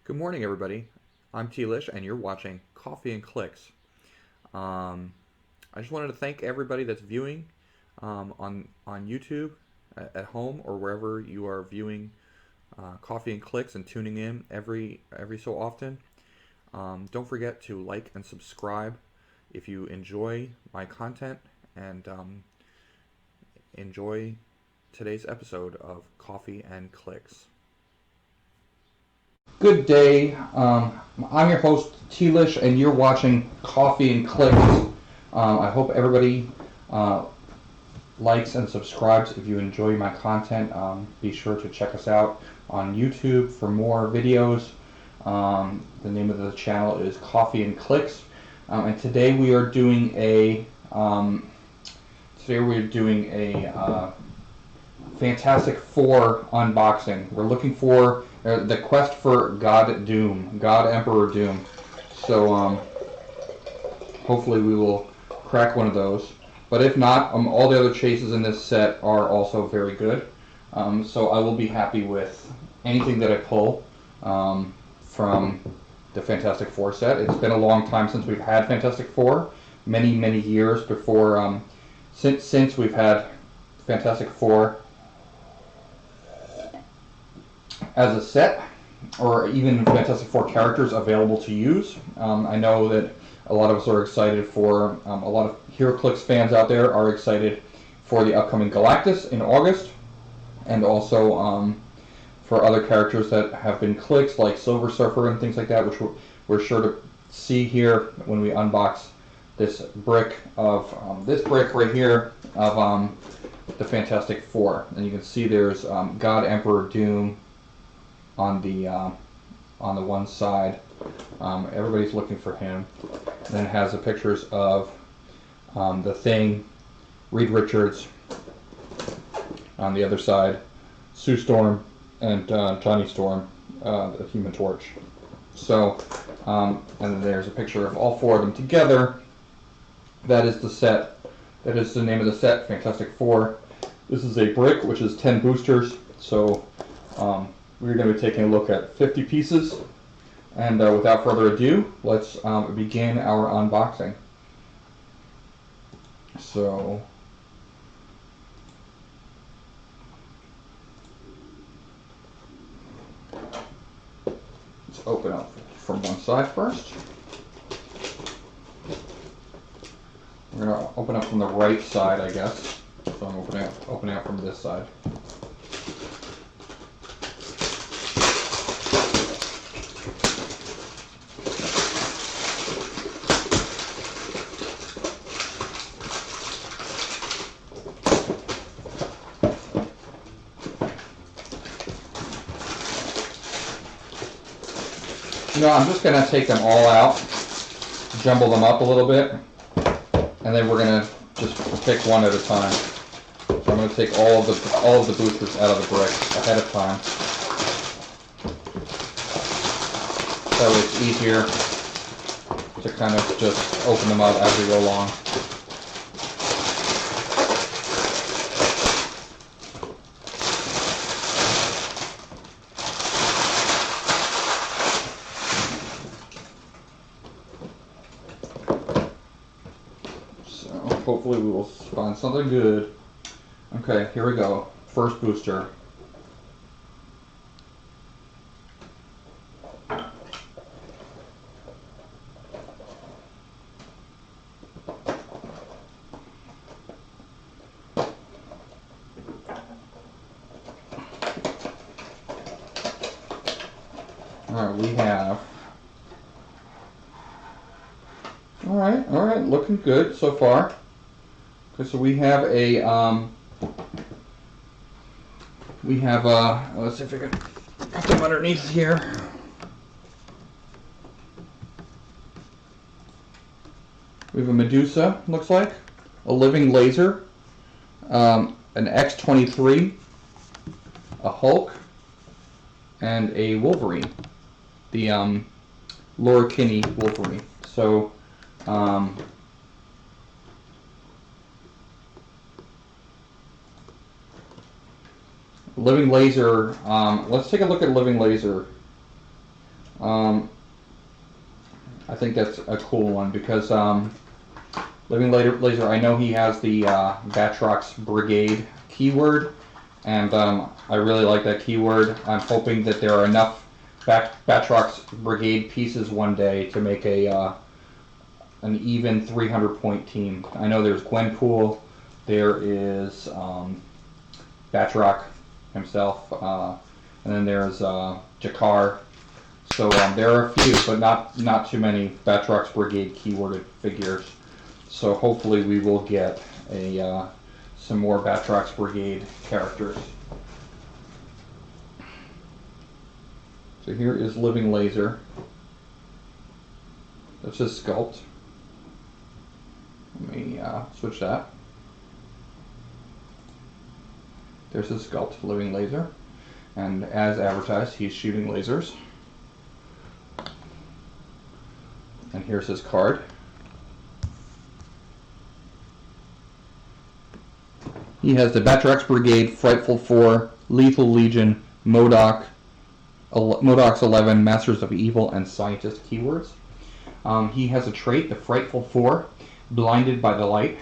Good morning, everybody. I'm Tlish, and you're watching Coffee and Clicks. I just wanted to thank everybody that's viewing on YouTube, at home, or wherever you are viewing Coffee and Clicks and tuning in every so often. Don't forget to like and subscribe if you enjoy my content and enjoy today's episode of Coffee and Clicks. Good day. I'm your host Tlish, and you're watching Coffee and Clicks. I hope everybody likes and subscribes if you enjoy my content. Be sure to check us out on YouTube for more videos. The name of the channel is Coffee and Clicks, and today we are doing a Fantastic Four unboxing. We're looking for the quest for God Emperor Doom. So hopefully we will crack one of those. But if not, all the other chases in this set are also very good. So I will be happy with anything that I pull from the Fantastic Four set. It's been a long time since we've had Fantastic Four. Many years before, since we've had Fantastic Four as a set, or even Fantastic Four characters available to use. I know that a lot of us are excited for, a lot of Heroclix fans out there are excited for the upcoming Galactus in August, and also for other characters that have been clicks, like Silver Surfer and things like that, which we're sure to see here when we unbox this brick right here of the Fantastic Four. And you can see there's God Emperor Doom on the one side. Everybody's looking for him. And then it has the pictures of the Thing, Reed Richards on the other side, Sue Storm, and Johnny Storm, the Human Torch. So, and then there's a picture of all four of them together. That is the set. That is the name of the set, Fantastic Four. This is a brick, which is 10 boosters. So, we're going to be taking a look at 50 pieces, and without further ado, let's begin our unboxing. So, let's open up from one side first. We're going to open up from the right side, I guess. So I'm opening up from this side. I'm just going to take them all out, jumble them up a little bit, and then we're going to just pick one at a time. So I'm going to take all of the boosters out of the brick ahead of time. That way it's easier to kind of just open them up as we go along. Hopefully we will find something good. Okay, here we go. First booster. Alright, we have... Alright, looking good so far. Okay, so we have a, let's see if I can put them underneath here. We have a Medusa, looks like, a living laser, an X-23, a Hulk, and a Wolverine, the Laura Kinney Wolverine. So, Living Laser, let's take a look at Living Laser Um, I think that's a cool one because Living Laser, I know he has the Batrox Brigade keyword, and I really like that keyword. I'm hoping that there are enough Batrox Brigade pieces one day to make an even 300 point team. I know there's Gwenpool, there is Batroc himself, and then there's Jakar. So there are a few, but not too many Batrox Brigade keyworded figures. So hopefully we will get some more Batrox Brigade characters. So here is Living Laser. That's his sculpt. Let me switch that. There's his sculpt, Living Laser. And as advertised, he's shooting lasers. And here's his card. He has the Batrox Brigade, Frightful 4, Lethal Legion, Modoc's 11, Masters of Evil, and Scientist keywords. He has a trait, the Frightful 4, Blinded by the Light.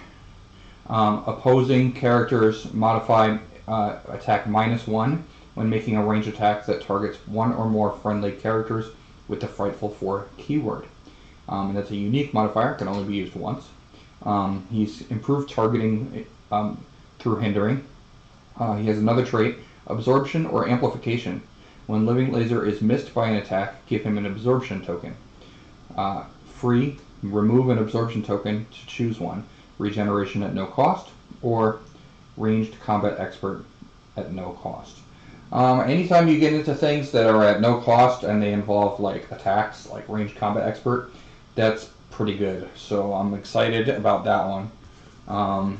Opposing characters modify attack -1 when making a range attack that targets one or more friendly characters with the Frightful 4 keyword. And that's a unique modifier, can only be used once. He's improved targeting through hindering. He has another trait, Absorption or Amplification. When Living Laser is missed by an attack, give him an absorption token. Free, remove an absorption token to choose one. Regeneration at no cost, or Ranged Combat Expert at no cost. Anytime you get into things that are at no cost and they involve like attacks, like Ranged Combat Expert, that's pretty good. So I'm excited about that one.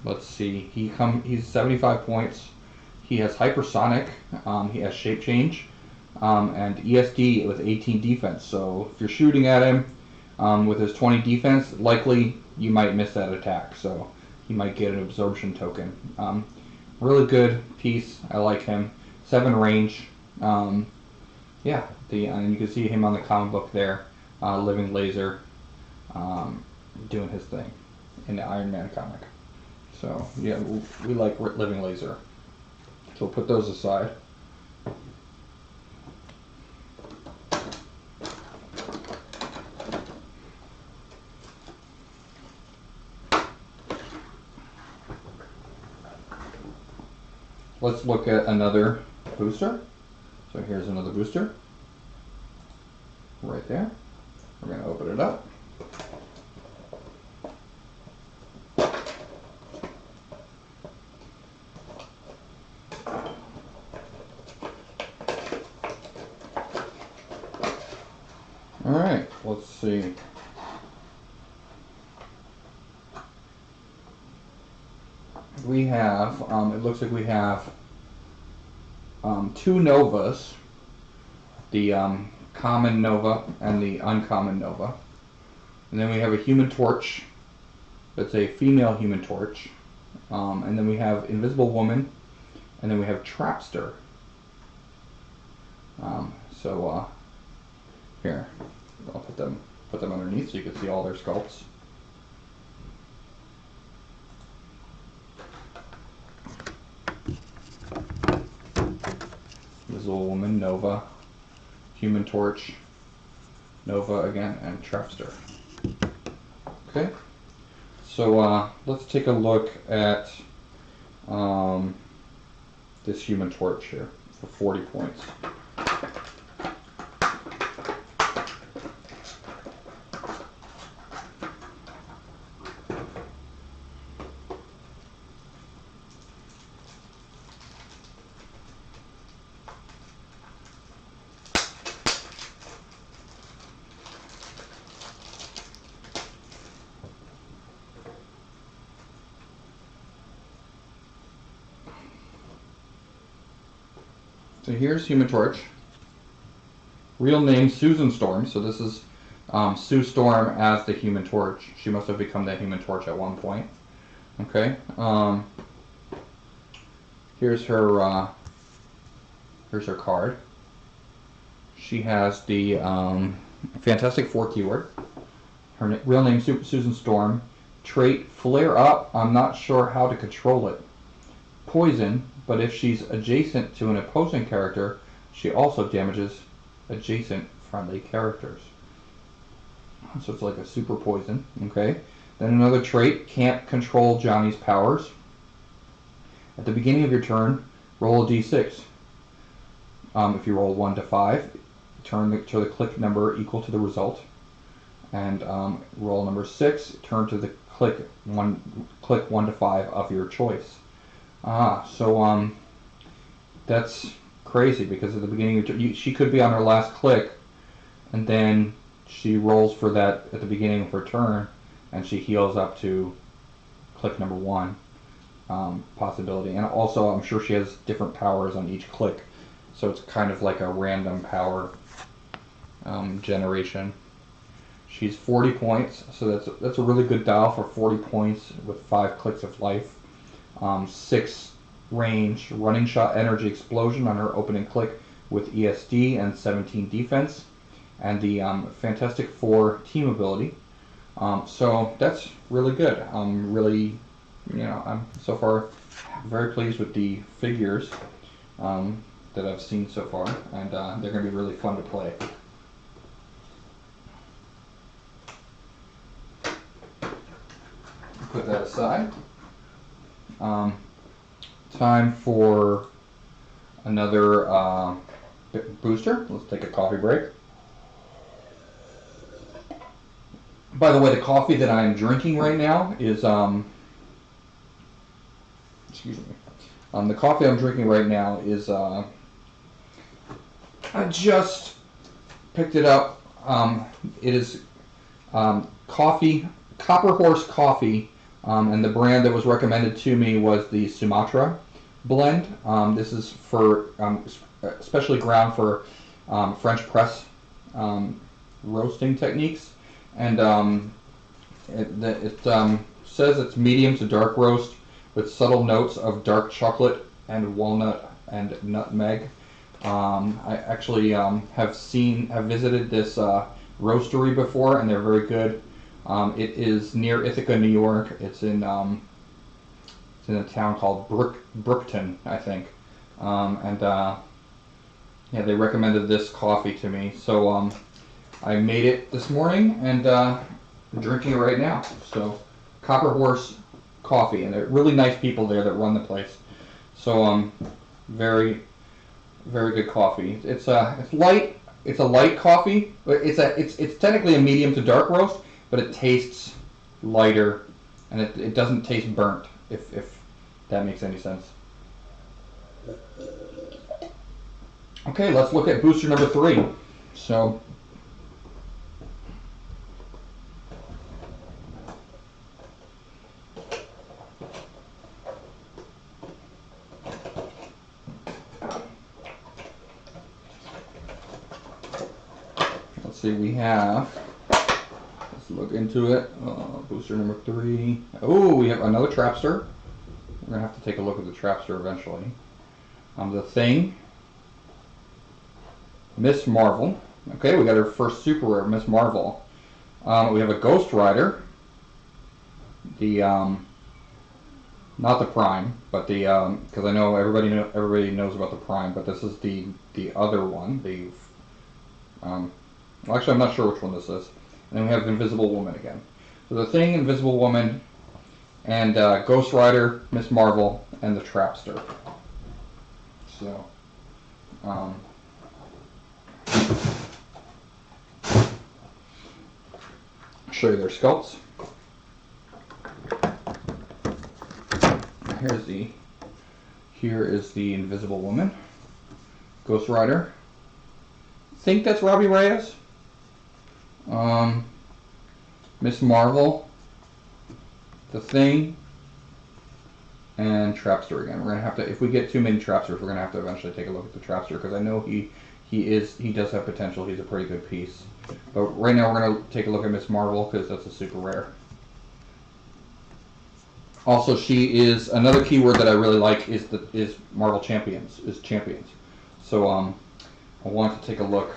Let's see. He's 75 points. He has Hypersonic. He has Shape Change, and ESD with 18 defense. So if you're shooting at him with his 20 defense, likely you might miss that attack. So he might get an absorption token. Really good piece. I like him. 7 range. Yeah. And you can see him on the comic book there, Living Laser, doing his thing in the Iron Man comic. So yeah, we like Living Laser. So we'll put those aside. Let's look at another booster. So here's another booster. Right there. We're going to open it up. Alright, let's see. We have, it looks like we have 2 Novas, the common Nova and the uncommon Nova. And then we have a Human Torch, that's a female Human Torch. And then we have Invisible Woman, and then we have Trapster. Here, I'll put them underneath so you can see all their sculpts. Invisible Woman, Nova, Human Torch, Nova again, and Trapster. Okay, so let's take a look at this Human Torch here for 40 points. So here's Human Torch. Real name Susan Storm. So this is Sue Storm as the Human Torch. She must have become the Human Torch at one point. Okay. Here's her card. She has the Fantastic Four keyword. Her real name Susan Storm. Trait Flare Up. I'm not sure how to control it. Poison, but if she's adjacent to an opposing character, she also damages adjacent friendly characters. So it's like a super poison. Okay. Then another trait, can't control Johnny's powers. At the beginning of your turn, roll a d6. If you roll 1 to 5, turn to the click number equal to the result. And roll number 6, turn to the click 1 to 5 of your choice. So that's crazy because at the beginning of she could be on her last click, and then she rolls for that at the beginning of her turn, and she heals up to click number 1 possibility. And also, I'm sure she has different powers on each click, so it's kind of like a random power generation. She's 40 points, so that's a really good dial for 40 points with 5 clicks of life. 6 range, running shot, energy explosion on her opening click with ESD and 17 defense, and the Fantastic Four team ability. So that's really good. I'm so far very pleased with the figures that I've seen so far, and they're going to be really fun to play. Put that aside. Time for another booster. Let's take a coffee break. By the way, the coffee that I'm drinking right now is excuse me. The coffee I'm drinking right now is I just picked it up. It is coffee, Copper Horse Coffee, and the brand that was recommended to me was the Sumatra blend. This is for especially ground for French press roasting techniques, and it says it's medium to dark roast with subtle notes of dark chocolate and walnut and nutmeg. I actually have visited this roastery before, and they're very good. It is near Ithaca, New York. It's in a town called Brookton, I think. They recommended this coffee to me, so I made it this morning, and I'm drinking it right now. So, Copper Horse Coffee, and they're really nice people there that run the place. So, very, very good coffee. It's light. It's a light coffee, but it's technically a medium to dark roast, but it tastes lighter, and it doesn't taste burnt, if that makes any sense. Okay, let's look at booster number 3. So, let's see, we have, let's look into it. Booster number 3. Oh, we have another Trapster. We're going to have to take a look at the Trapster eventually. The Thing. Miss Marvel. Okay, we got our first super rare, Miss Marvel. We have a Ghost Rider. The, not the Prime, but the, because I know everybody knows about the Prime, but this is the other one. The, well, actually, I'm not sure which one this is. And then we have Invisible Woman again. So the Thing, Invisible Woman, and Ghost Rider, Miss Marvel, and the Trapster. So, show you their sculpts. Here is the Invisible Woman. Ghost Rider. Think that's Robbie Reyes. Miss Marvel. The Thing. And Trapster again. We're gonna have to, if we get too many Trapsters, we're gonna have to eventually take a look at the Trapster, because I know he does have potential. He's a pretty good piece. But right now we're gonna take a look at Miss Marvel, because that's a super rare. Also, she is another keyword that I really like is Marvel Champions, is champions. So I want to take a look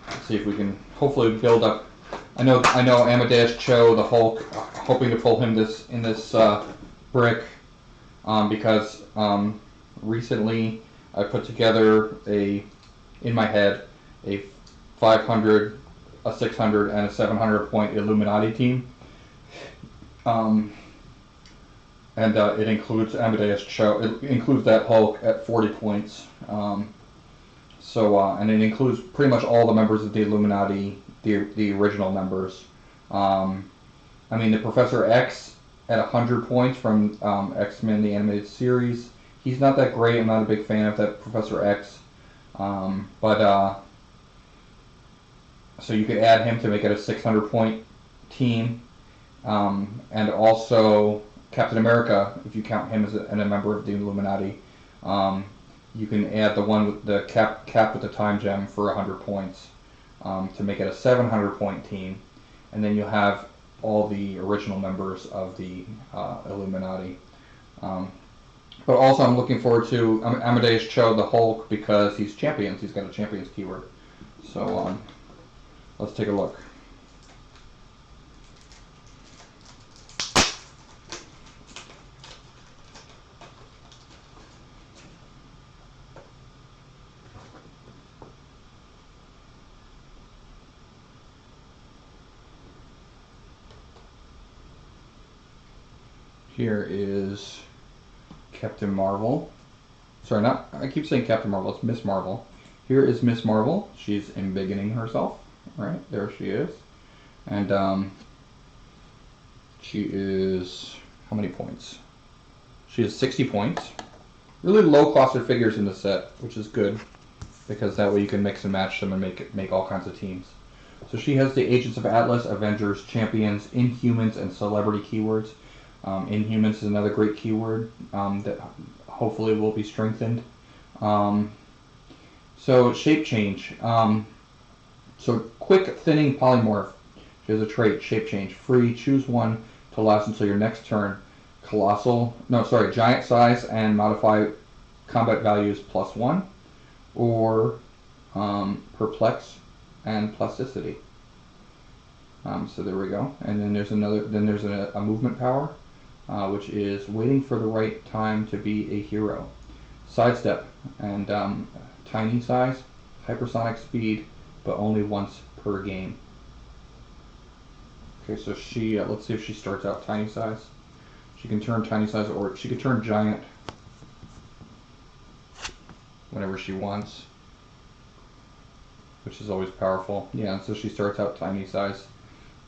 Let's see if we can hopefully build up. I know Amadeus Cho, the Hulk, hoping to pull him in this brick, because recently I put together in my head a 500, a 600, and a 700 point Illuminati team. And it includes Amadeus Cho. It includes that Hulk at 40 points. And it includes pretty much all the members of the Illuminati, the original members. I mean, the Professor X at 100 points from X-Men, the animated series. He's not that great. I'm not a big fan of that Professor X. So you could add him to make it a 600 point team. And also Captain America, if you count him as a member of the Illuminati. You can add the one with the cap with the time gem for 100 points to make it a 700 point team. And then you'll have all the original members of the Illuminati. But also I'm looking forward to Amadeus Cho, the Hulk, because he's champions. He's got a champions keyword. So let's take a look. Here is Captain Marvel. Sorry, I keep saying Captain Marvel, it's Miss Marvel. Here is Miss Marvel. She's embiggening herself. Right, there she is. And she is, how many points? She has 60 points. Really low cost of figures in the set, which is good, because that way you can mix and match them and make all kinds of teams. So she has the Agents of Atlas, Avengers, Champions, Inhumans, and Celebrity keywords. Inhumans is another great keyword that hopefully will be strengthened. So shape change. So quick thinning polymorph. She has a trait, shape change. Free, choose one to last until your next turn. Giant size and modify combat values +1. Or perplex and plasticity. So there we go. And then there's a movement power. Which is waiting for the right time to be a hero. Sidestep and tiny size, hypersonic speed, but only once per game. Okay, so she, let's see if she starts out tiny size. She can turn tiny size, or she can turn giant whenever she wants, which is always powerful. Yeah, so she starts out tiny size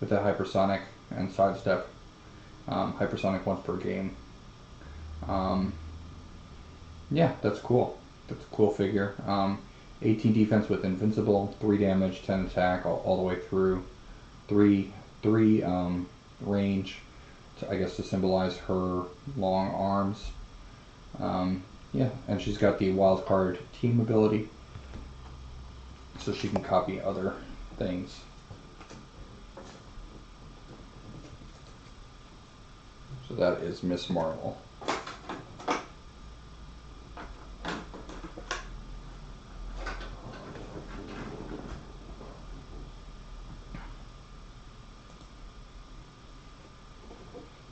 with that hypersonic and sidestep. Hypersonic once per game. Yeah, that's cool. That's a cool figure. 18 defense with invincible, 3 damage, 10 attack, all the way through. 3 range, I guess to symbolize her long arms. Yeah, and she's got the wild card team ability, so she can copy other things. So that is Miss Marvel.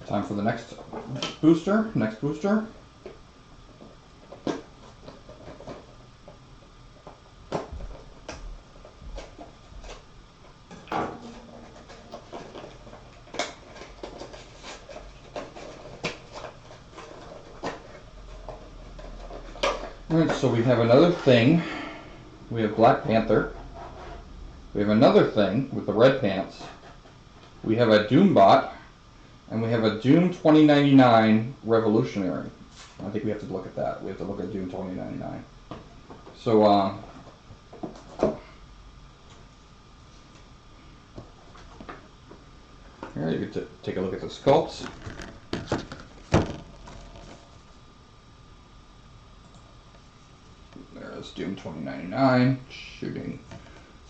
Time for the next booster. Alright, so we have another thing. We have Black Panther. We have another thing with the red pants. We have a Doombot. And we have a Doom 2099 Revolutionary. I think we have to look at that. We have to look at Doom 2099. So, here you get to take a look at the sculpts. There's Doom 2099 shooting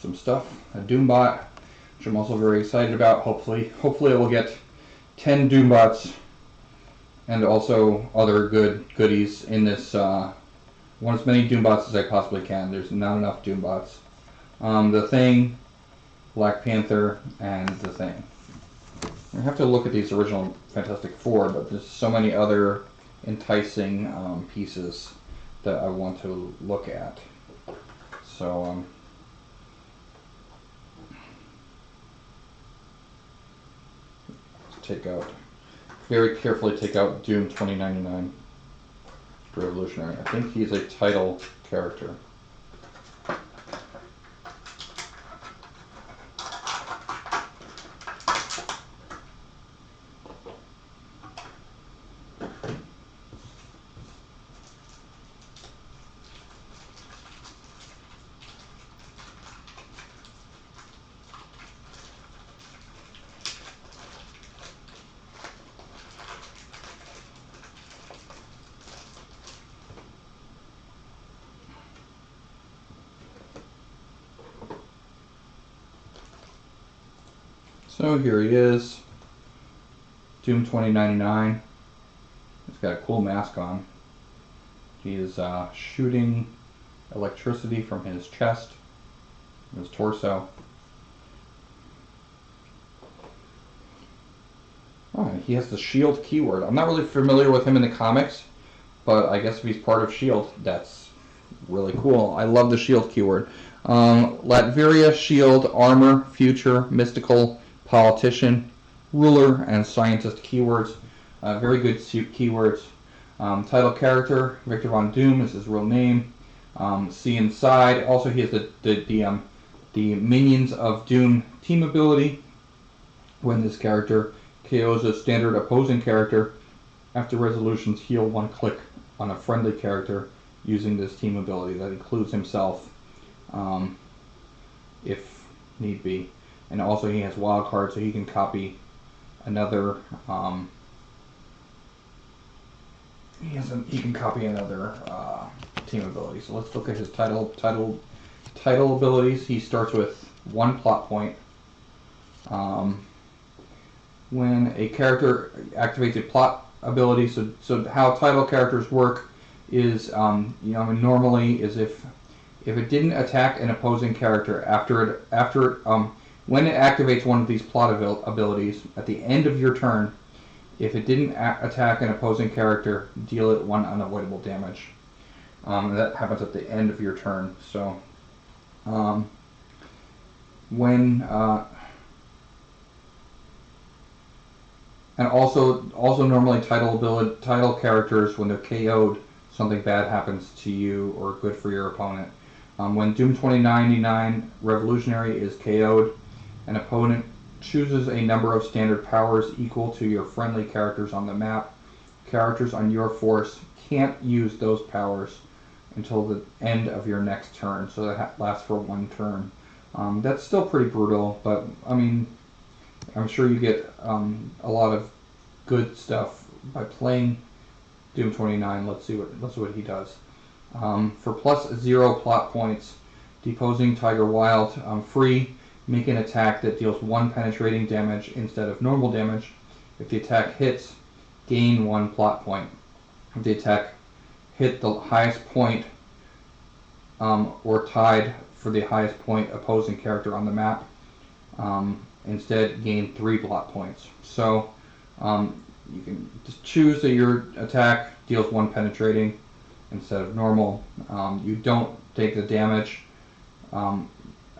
some stuff. A Doombot, which I'm also very excited about. Hopefully I will get 10 Doombots and also other goodies in this. Want as many Doombots as I possibly can. There's not enough Doombots. The Thing, Black Panther, and The Thing. I have to look at these original Fantastic Four, but there's so many other enticing pieces that I want to look at. So, very carefully take out Doom 2099 Revolutionary. I think he's a title character. So here he is, Doom 2099. He's got a cool mask on. He is shooting electricity from his chest, his torso. Oh, and he has the SHIELD keyword. I'm not really familiar with him in the comics, but I guess if he's part of SHIELD, that's really cool. I love the SHIELD keyword. Latveria, SHIELD, Armor, Future, Mystical, Politician, Ruler, and Scientist keywords. Very good keywords. Title character, Victor Von Doom is his real name. See inside. Also, he has the Minions of Doom team ability. When this character KOs a standard opposing character, after resolutions, heal 1 click on a friendly character using this team ability. That includes himself, if need be. And also he has wild card, so he can copy another. He can copy another team ability. So let's look at his title abilities. He starts with 1 plot point. When a character activates a plot ability, so how title characters work is, normally is if it didn't attack an opposing character when it activates one of these plot abilities at the end of your turn, if it didn't attack an opposing character, deal it 1 unavoidable damage. That happens at the end of your turn. So and also normally title characters, when they're KO'd, something bad happens to you or good for your opponent. When Doom 2099 Revolutionary is KO'd, an opponent chooses a number of standard powers equal to your friendly characters on the map. Characters on your force can't use those powers until the end of your next turn, so that lasts for 1 turn. That's still pretty brutal, but I mean, I'm sure you get a lot of good stuff by playing Doom 29. Let's see what he does. For +0 plot points, Deposing Tiger Wild, free. Make an attack that deals 1 penetrating damage instead of normal damage. If the attack hits, gain 1 plot point. If the attack hit the highest point or tied for the highest point opposing character on the map, instead gain 3 plot points. So you can just choose that your attack deals 1 penetrating instead of normal. You don't take the damage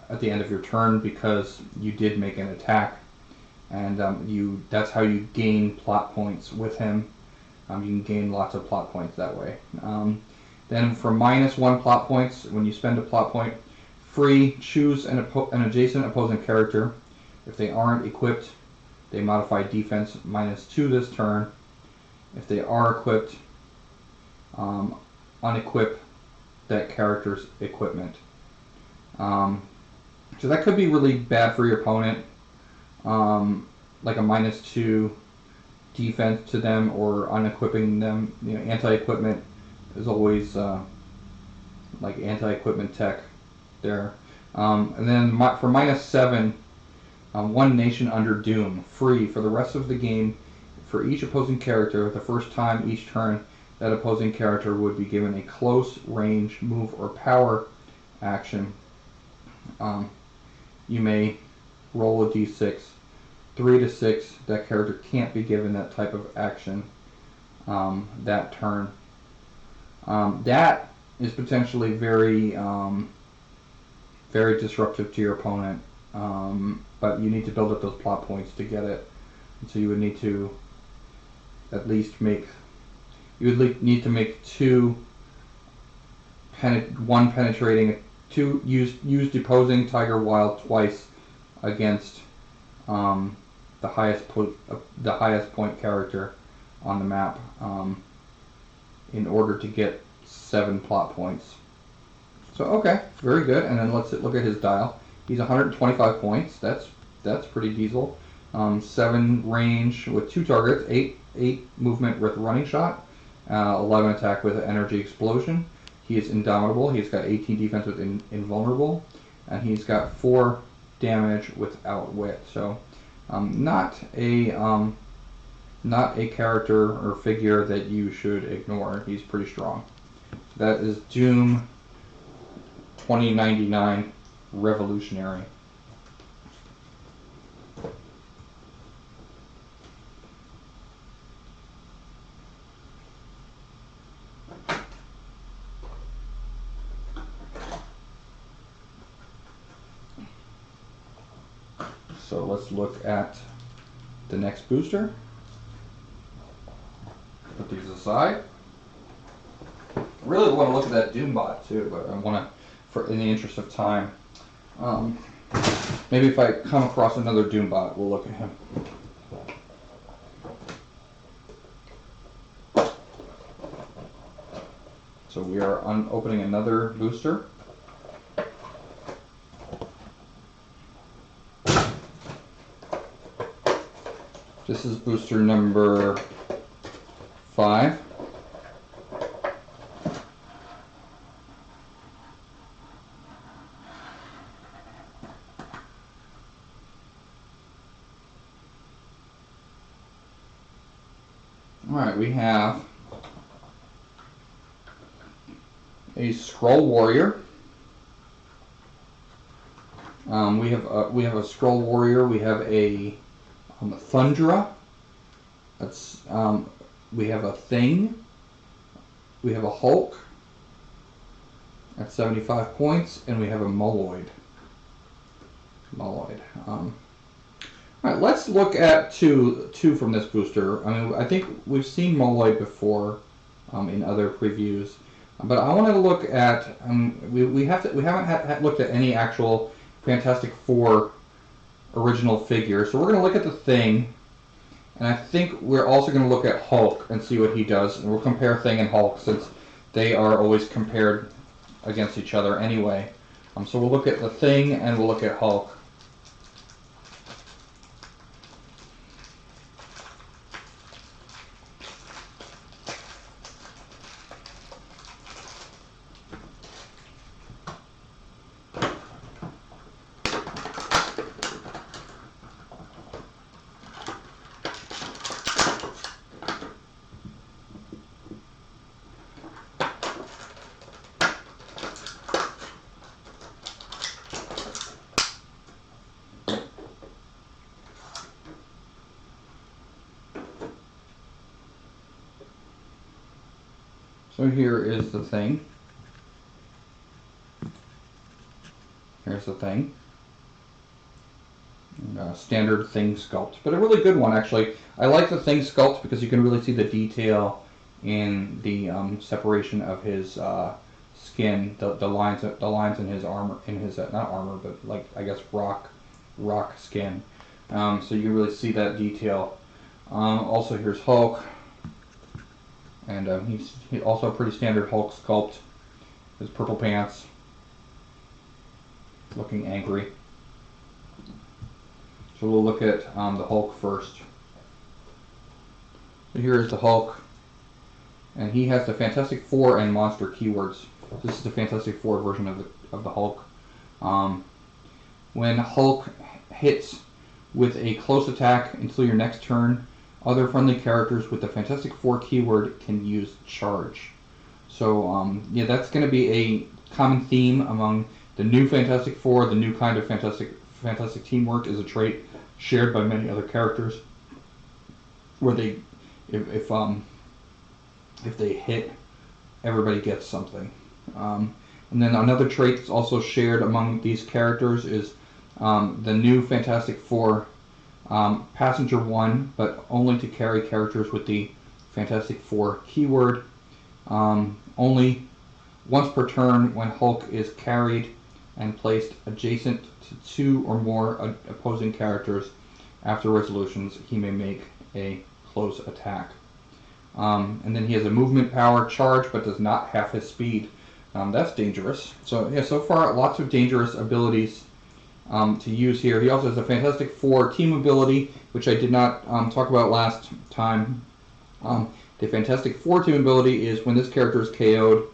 at the end of your turn because you did make an attack, and that's how you gain plot points with him. You can gain lots of plot points that way. Then for -1 plot points, when you spend a plot point, free, choose an adjacent opposing character. If they aren't equipped, they modify defense -2 this turn. If they are equipped, unequip that character's equipment. So that could be really bad for your opponent, like a -2 defense to them or unequipping them. Anti-equipment is always like anti-equipment tech there. And then for -7, 1 Nation Under Doom, free for the rest of the game. For each opposing character, the first time each turn, that opposing character would be given a close range move or power action You may roll a d6. 3 to 6, that character can't be given that type of action that turn. That is potentially very, very disruptive to your opponent, but you need to build up those plot points to get it. And so you would need to at least make, two, one penetrating, two use deposing Tiger Wild twice against the highest point character on the map in order to get 7 plot points. So okay, very good. And then let's look at his dial. He's 125 points. That's pretty diesel. 7 range with 2 targets, 8 movement with running shot, 11 attack with energy explosion. He is indomitable. He's got 18 defense with invulnerable, and he's got 4 damage with outwit. So not a character or figure that you should ignore. He's pretty strong. That is Doom 2099 Revolutionary. So let's look at the next booster. Put these aside. I really want to look at that Doombot too, but I want to, in the interest of time, maybe if I come across another Doombot, we'll look at him. So we are opening another booster. This is booster number 5. Alright, we have a Scroll Warrior. We have a Scroll Warrior. We have a Thundra. That's we have a Thing. We have a Hulk at 75 points, and we have a Moloid. All right, let's look at two from this booster. I mean, I think we've seen Moloid before in other previews, but I wanted to look at we haven't looked at any actual Fantastic Four original figure. So we're going to look at the Thing, and I think we're also going to look at Hulk and see what he does, and we'll compare Thing and Hulk since they are always compared against each other anyway. So we'll look at the Thing and we'll look at Hulk. So here is the Thing. Here's the Thing. Standard Thing sculpt, but a really good one actually. I like the Thing sculpt because you can really see the detail in the separation of his skin, the lines in his armor, not armor, but like I guess rock skin. So you can really see that detail. Also, here's Hulk. And he's also a pretty standard Hulk sculpt. His purple pants, looking angry. So we'll look at the Hulk first. So here is the Hulk, and he has the Fantastic Four and monster keywords. This is the Fantastic Four version of the Hulk. When Hulk hits with a close attack until your next turn, other friendly characters with the Fantastic Four keyword can use charge. So yeah, that's going to be a common theme among The new Fantastic Four, the new kind of fantastic teamwork, is a trait shared by many other characters, where they, if they hit, everybody gets something. And then another trait that's also shared among these characters is the new Fantastic Four Passenger 1, but only to carry characters with the Fantastic Four keyword. Only once per turn when Hulk is carried and placed adjacent to 2 or more opposing characters after resolutions, he may make a close attack. And then he has a movement power charge, but does not have his speed. That's dangerous. So yeah, so far lots of dangerous abilities to use here. He also has a Fantastic Four team ability, which I did not talk about last time. The Fantastic Four team ability is when this character is KO'd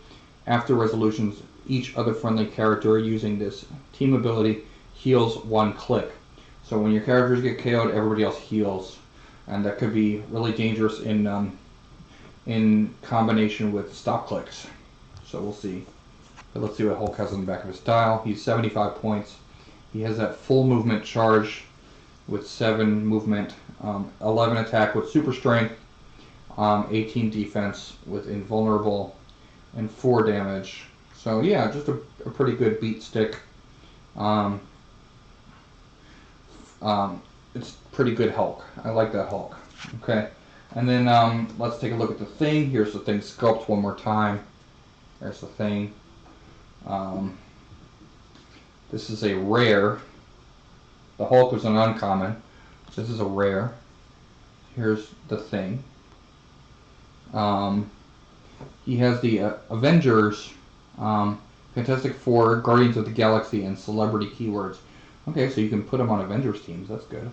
after resolutions, each other friendly character using this team ability heals 1 click. So when your characters get KO'd, everybody else heals, and that could be really dangerous in combination with stop clicks. So we'll see. But let's see what Hulk has on the back of his dial. He's 75 points. He has that full movement charge with 7 movement, 11 attack with super strength, 18 defense with invulnerable, and 4 damage. So yeah, just a pretty good beat stick. It's pretty good Hulk. I like that Hulk. Okay, and then let's take a look at the Thing. Here's the Thing sculpt one more time. There's the Thing. This is a rare. The Hulk was an uncommon. This is a rare. Here's the Thing. He has the Avengers, Fantastic Four, Guardians of the Galaxy, and Celebrity keywords. Okay, so you can put him on Avengers teams. That's good.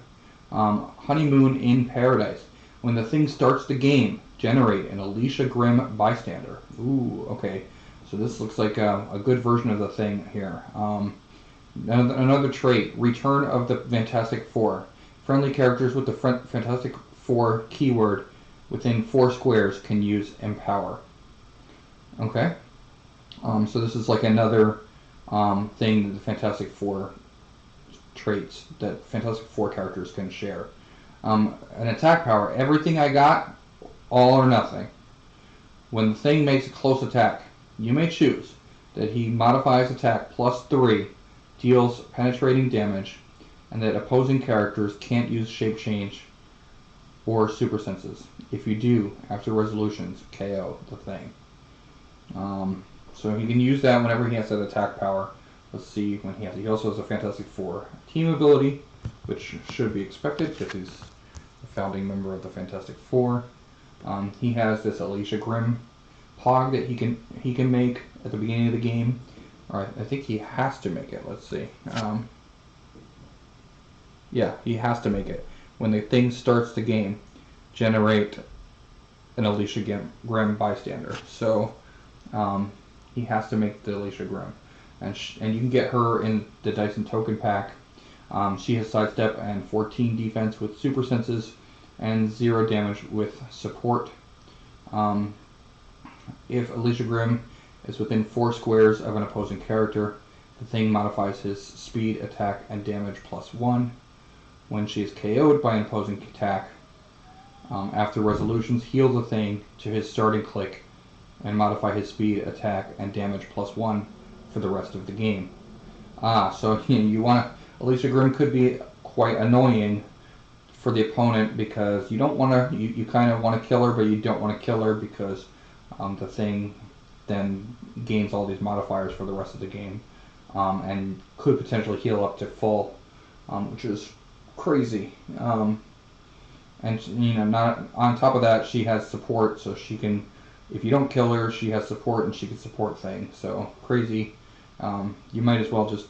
Honeymoon in Paradise. When the Thing starts the game, generate an Alicia Grimm bystander. Ooh, okay. So this looks like a good version of the Thing here. Another trait, Return of the Fantastic Four. Friendly characters with the Fantastic Four keyword within 4 squares can use Empower. Okay. So this is like another thing that the Fantastic Four traits that Fantastic Four characters can share. An attack power. Everything I got, all or nothing. When the Thing makes a close attack, you may choose that he modifies attack +3, deals penetrating damage, and that opposing characters can't use shape change or super senses. If you do, after resolutions, KO the Thing. So he can use that whenever he has that attack power. Let's see when he has it. He also has a Fantastic Four team ability, which should be expected because he's a founding member of the Fantastic Four. He has this Alicia Grimm Pog that he can make at the beginning of the game. Or I think he has to make it. Let's see. Yeah, he has to make it. When the Thing starts the game, generate an Alicia Grimm bystander. So he has to make the Alicia Grimm. And you can get her in the Dyson Token Pack. She has sidestep and 14 defense with super senses and 0 damage with support. If Alicia Grimm is within 4 squares of an opposing character, the Thing modifies his speed, attack, and damage +1. When she is KO'd by an opposing attack, after resolutions, heal the Thing to his starting click and modify his speed, attack, and damage +1 for the rest of the game. So you want Alicia Grimm could be quite annoying for the opponent because you don't want to. You kind of want to kill her, but you don't want to kill her because the Thing then gains all these modifiers for the rest of the game, and could potentially heal up to full, which is crazy. And not on top of that, she has support, so she can. If you don't kill her, she has support and she can support things. So crazy. You might as well just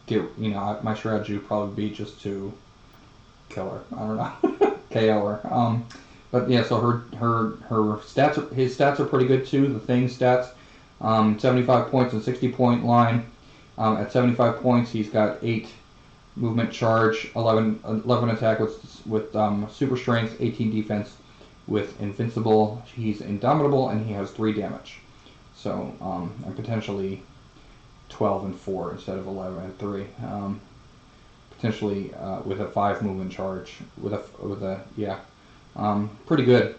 get. My strategy would probably be just to kill her. I don't know, KO her. But yeah, so her stats, his stats are pretty good too. The Thing's stats, 75 points and 60 point line. At 75 points, he's got 8 movement charge, 11 attack with super strength, 18 defense with invincible. He's indomitable and he has 3 damage. So and potentially 12 and 4 instead of 11 and 3. Potentially with a 5 movement charge. With a yeah, pretty good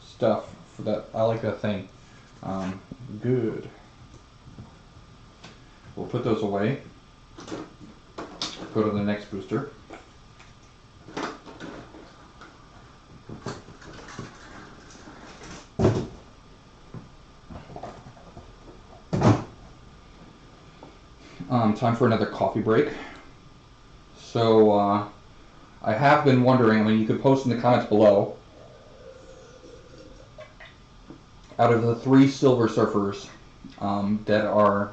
stuff for that. I like that thing. Good. We'll put those away. Go to the next booster. Time for another coffee break. So I have been wondering, I mean, you could post in the comments below, out of the 3 Silver Surfers that are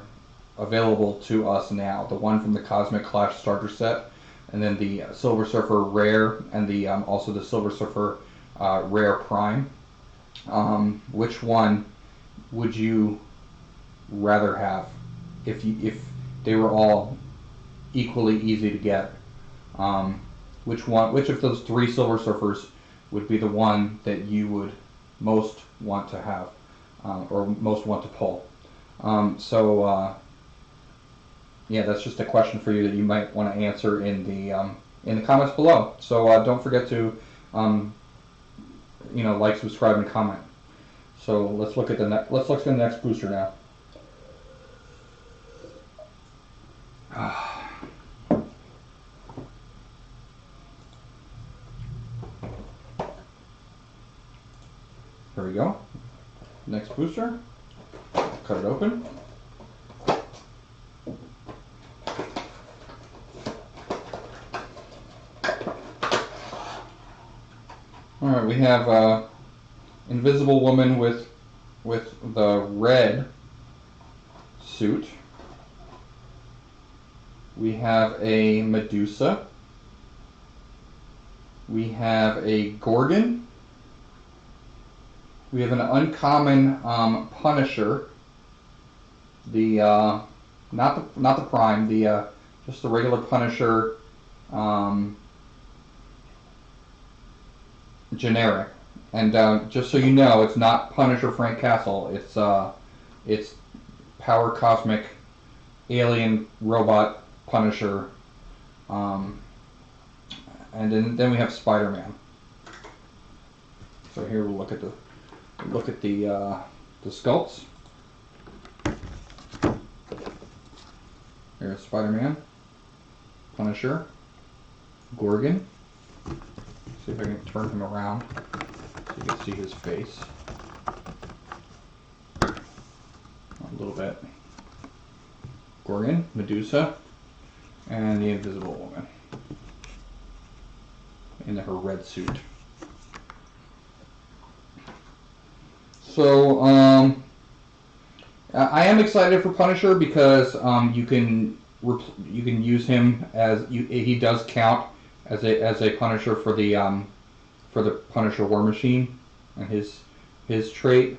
available to us now, the one from the Cosmic Clash starter set, and then the Silver Surfer Rare, and the also the Silver Surfer Rare Prime, which one would you rather have if they were all equally easy to get? Which of those 3 Silver Surfers would be the one that you would most want to have, or most want to pull? Yeah, that's just a question for you that you might want to answer in the comments below. So don't forget to like, subscribe, and comment. So let's look at the next booster now. Here we go. Next booster. Cut it open. Alright, we have Invisible Woman with the red suit. We have a Medusa. We have a Gorgon. We have an uncommon Punisher. The not the Prime, the just the regular Punisher, generic. And just so you know, it's not Punisher Frank Castle. It's Power Cosmic Alien Robot Punisher. And then we have Spider-Man. So here we'll look at the sculpts. Here's Spider-Man, Punisher, Gorgon. See if I can turn him around so you can see his face a little bit. Gorgon, Medusa, and the Invisible Woman in her red suit. So I am excited for Punisher because you can use him as he does count as a Punisher for the Punisher War Machine and his trait.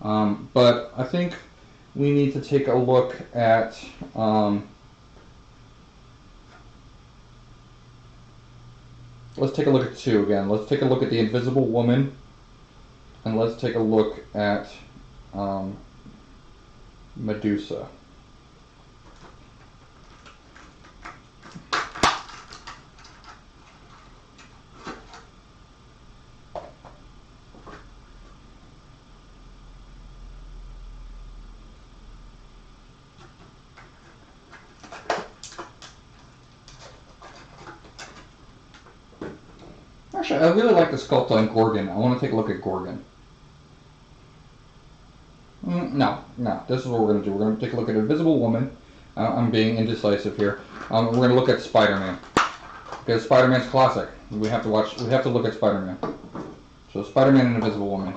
But I think we need to take a look at let's take a look at 2 again. Let's take a look at the Invisible Woman, and let's take a look at Medusa. Actually, I really like the sculpt on Gorgon. I want to take a look at Gorgon. No. This is what we're going to do. We're going to take a look at Invisible Woman. I'm being indecisive here. We're going to look at Spider-Man. Because Spider-Man's classic. We have to look at Spider-Man. So Spider-Man and Invisible Woman.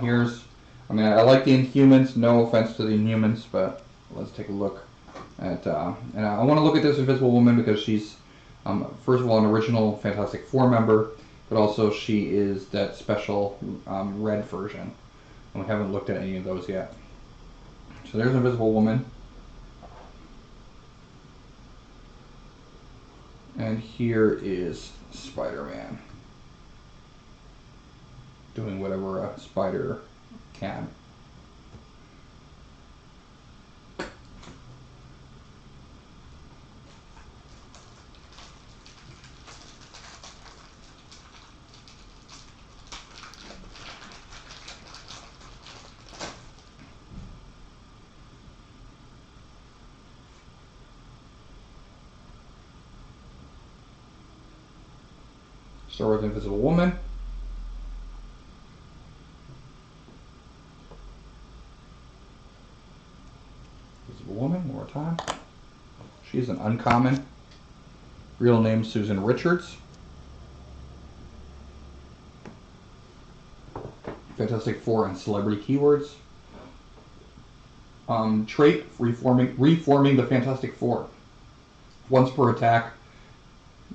I like the Inhumans. No offense to the Inhumans, but let's take a look at. And I want to look at this Invisible Woman because she's, first of all, an original Fantastic Four member, but also she is that special red version. And we haven't looked at any of those yet. So there's Invisible Woman. And here is Spider-Man. Doing whatever a spider can. start with Invisible Woman. Invisible Woman, one more time. She's an uncommon. Real name Susan Richards. Fantastic Four and celebrity keywords. Trait, reforming the Fantastic Four. Once per attack,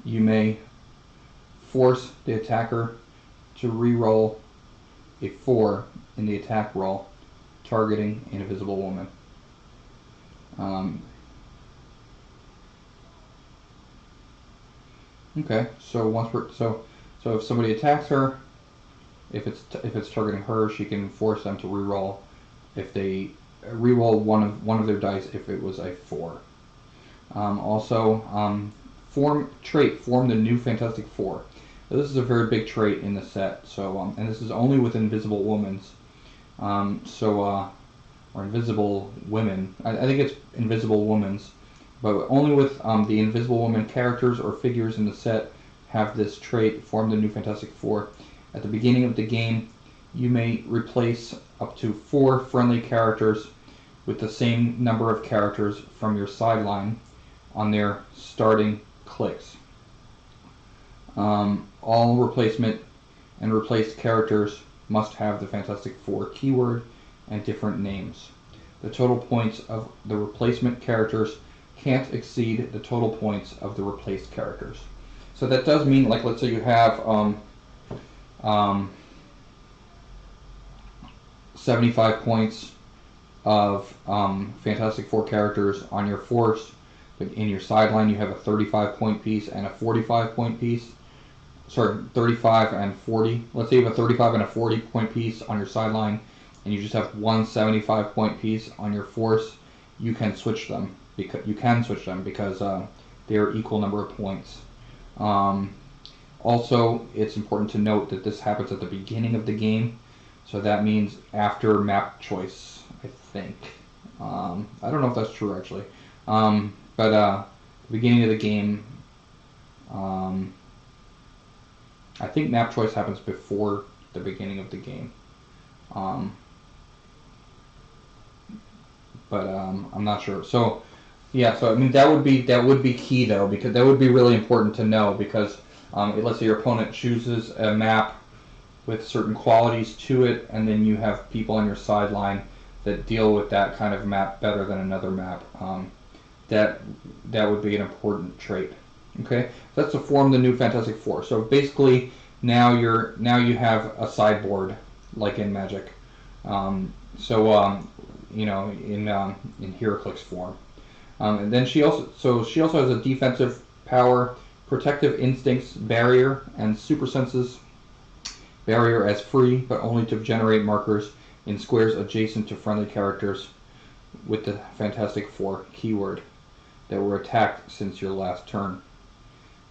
you may force the attacker to re-roll a 4 in the attack roll, targeting an Invisible Woman. Okay, so if somebody attacks her, if it's targeting her, she can force them to re-roll. If they re-roll one of their dice, if it was a 4. Form the new Fantastic Four. Now, this is a very big trait in the set. So and this is only with Invisible Women's. Or Invisible Women. I think it's Invisible Women's, but only with the Invisible Woman characters or figures in the set have this trait. Form the new Fantastic Four. At the beginning of the game, you may replace up to 4 friendly characters with the same number of characters from your sideline on their starting clicks. All replacement and replaced characters must have the Fantastic Four keyword and different names. The total points of the replacement characters can't exceed the total points of the replaced characters. So that does mean, like, let's say you have 75 points of Fantastic Four characters on your force, but in your sideline you have a 35-point piece and a 45-point piece. Sorry, 35 and 40. Let's say you have a 35 and a 40-point piece on your sideline, and you just have one 75-point piece on your force. You can switch them because they are equal number of points. Also, it's important to note that this happens at the beginning of the game, so that means after map choice, I think. I don't know if that's true actually, but the beginning of the game, I think map choice happens before the beginning of the game, but I'm not sure. So yeah, so I mean that would be key though, because that would be really important to know, because let's say your opponent chooses a map with certain qualities to it, and then you have people on your sideline that deal with that kind of map better than another map. That would be an important trait. Okay, so that's to form the new Fantastic Four. So basically, now you have a sideboard like in Magic. In Heroclix form. And then she also has a defensive power, protective instincts, barrier, and super senses. Barrier as free, but only to generate markers in squares adjacent to friendly characters with the Fantastic Four keyword that were attacked since your last turn.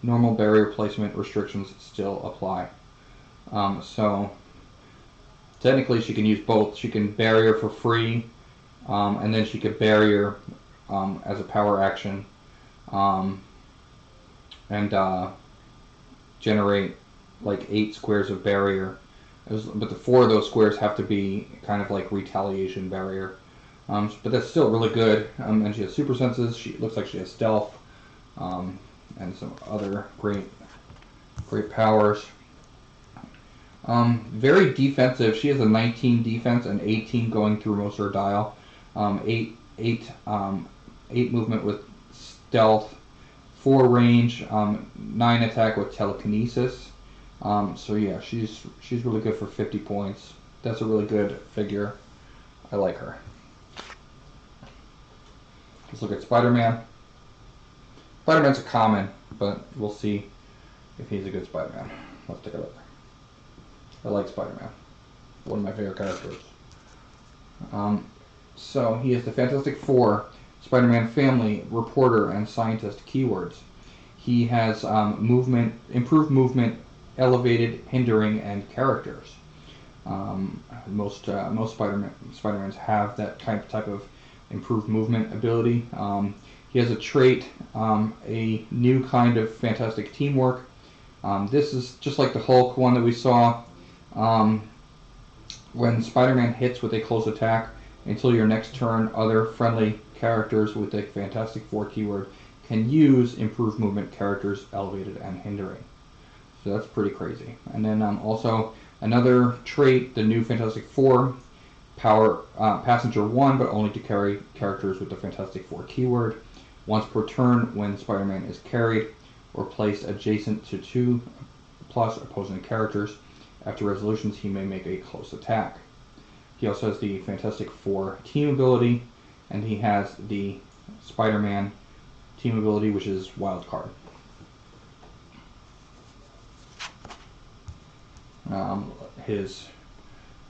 Normal barrier placement restrictions still apply. So technically she can use both. She can barrier for free, and then she could barrier as a power action, and generate like 8 squares of barrier. But the 4 of those squares have to be kind of like retaliation barrier. But that's still really good. And she has super senses. She looks like she has stealth, and some other great powers. Very defensive. She has a 19 defense and 18 going through most of her dial. 8 movement with stealth, 4 range, 9 attack with telekinesis. So yeah, she's really good for 50 points. That's a really good figure. I like her. Let's look at Spider-Man. Spider-Man's a common, but we'll see if he's a good Spider-Man. Let's take a look. I like Spider-Man. One of my favorite characters. So he has the Fantastic Four, Spider-Man family, reporter, and scientist keywords. He has improved movement, elevated, hindering, and characters. Most Spider-Mans have that type of improved movement ability. He has a trait, a new kind of fantastic teamwork, This is just like the Hulk one that we saw. When Spider-Man hits with a close attack, until your next turn, other friendly characters with a Fantastic Four keyword can use improved movement characters elevated and hindering. So that's pretty crazy. And then also another trait, the new Fantastic Four, power passenger 1, but only to carry characters with the Fantastic Four keyword. Once per turn, when Spider-Man is carried or placed adjacent to 2+ opposing characters, after resolutions he may make a close attack. He also has the Fantastic Four team ability, and he has the Spider-Man team ability, which is Wild Card.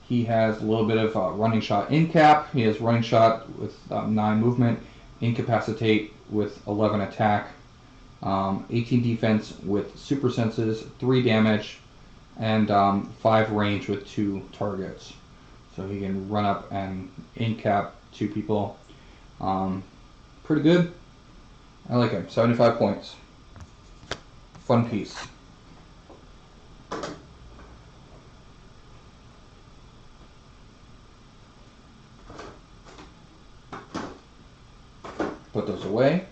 He has a little bit of running shot in cap. He has running shot with 9 movement, incapacitate with 11 attack, 18 defense with super senses, 3 damage, and 5 range with 2 targets. So he can run up and in cap 2 people. Pretty good. I like him. 75 points. Fun piece. Put those away.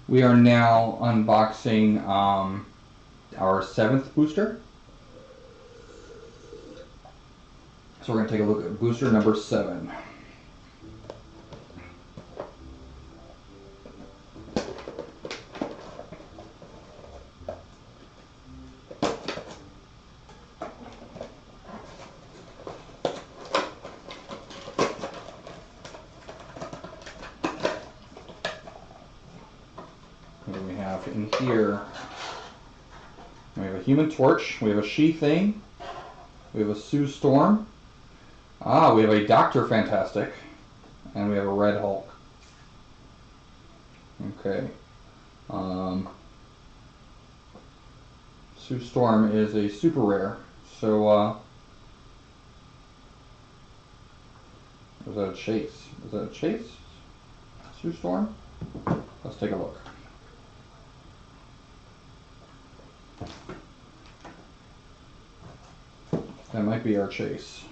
We are now unboxing our 7th booster. So we're going to take a look at booster number 7. What do we have in here? We have a Human Torch, we have a She-Thing, we have a Sue Storm, we have a Dr. Fantastic, and we have a Red Hulk. Okay. Sue Storm is a super rare, so is that a chase? Is that a chase? Sue Storm? Let's take a look. That might be our chase.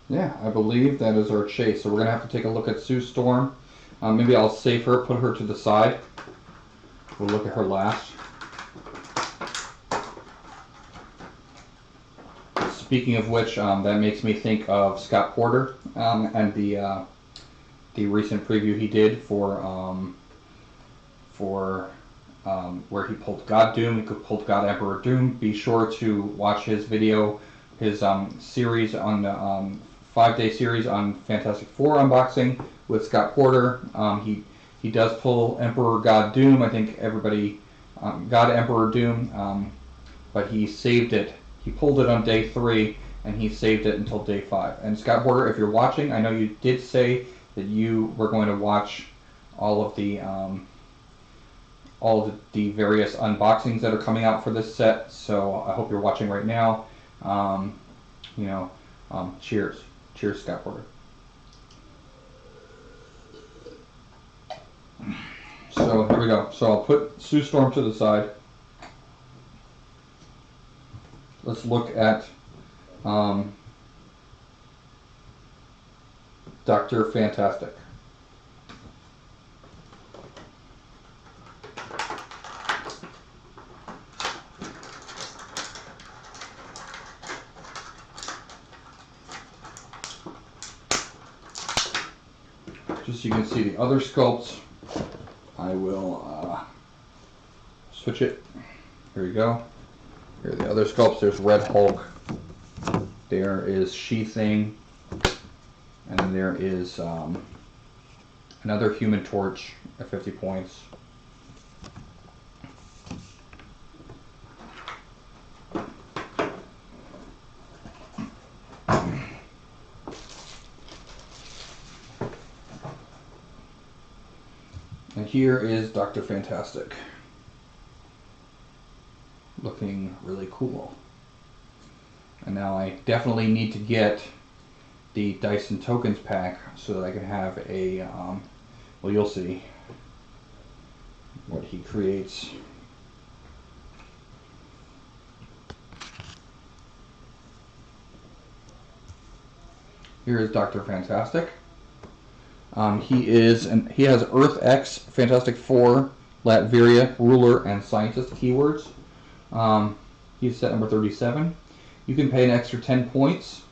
Yeah, I believe that is our chase. So we're going to have to take a look at Sue Storm. Maybe I'll save her, put her to the side. We'll look at her last. Speaking of which, that makes me think of Scott Porter and the recent preview he did for where he pulled God Doom. He pulled God Emperor Doom. Be sure to watch his video, his series on the 5-day series on Fantastic Four unboxing with Scott Porter. He does pull Emperor God Doom. I think everybody got Emperor Doom, but he saved it. He pulled it on day 3 and he saved it until day 5. And Scott Porter, if you're watching, I know you did say that you were going to watch all of the various unboxings that are coming out for this set. So I hope you're watching right now. Cheers. Cheers, Scott Porter. So here we go. So I'll put Sue Storm to the side. Let's look at Dr. Fantastic. Just so you can see the other sculpts, I will switch it. Here we go. Here are the other sculpts. There's Red Hulk. There is Sheathing, and there is another Human Torch at 50 points. And here is Dr. Fantastic, looking really cool. And now I definitely need to get the Dyson Tokens pack so that I can have a, well, you'll see what he creates. Here is Dr. Fantastic. He has Earth X, Fantastic Four, Latveria, Ruler, and Scientist keywords. He's set number 37. You can pay an extra 10 points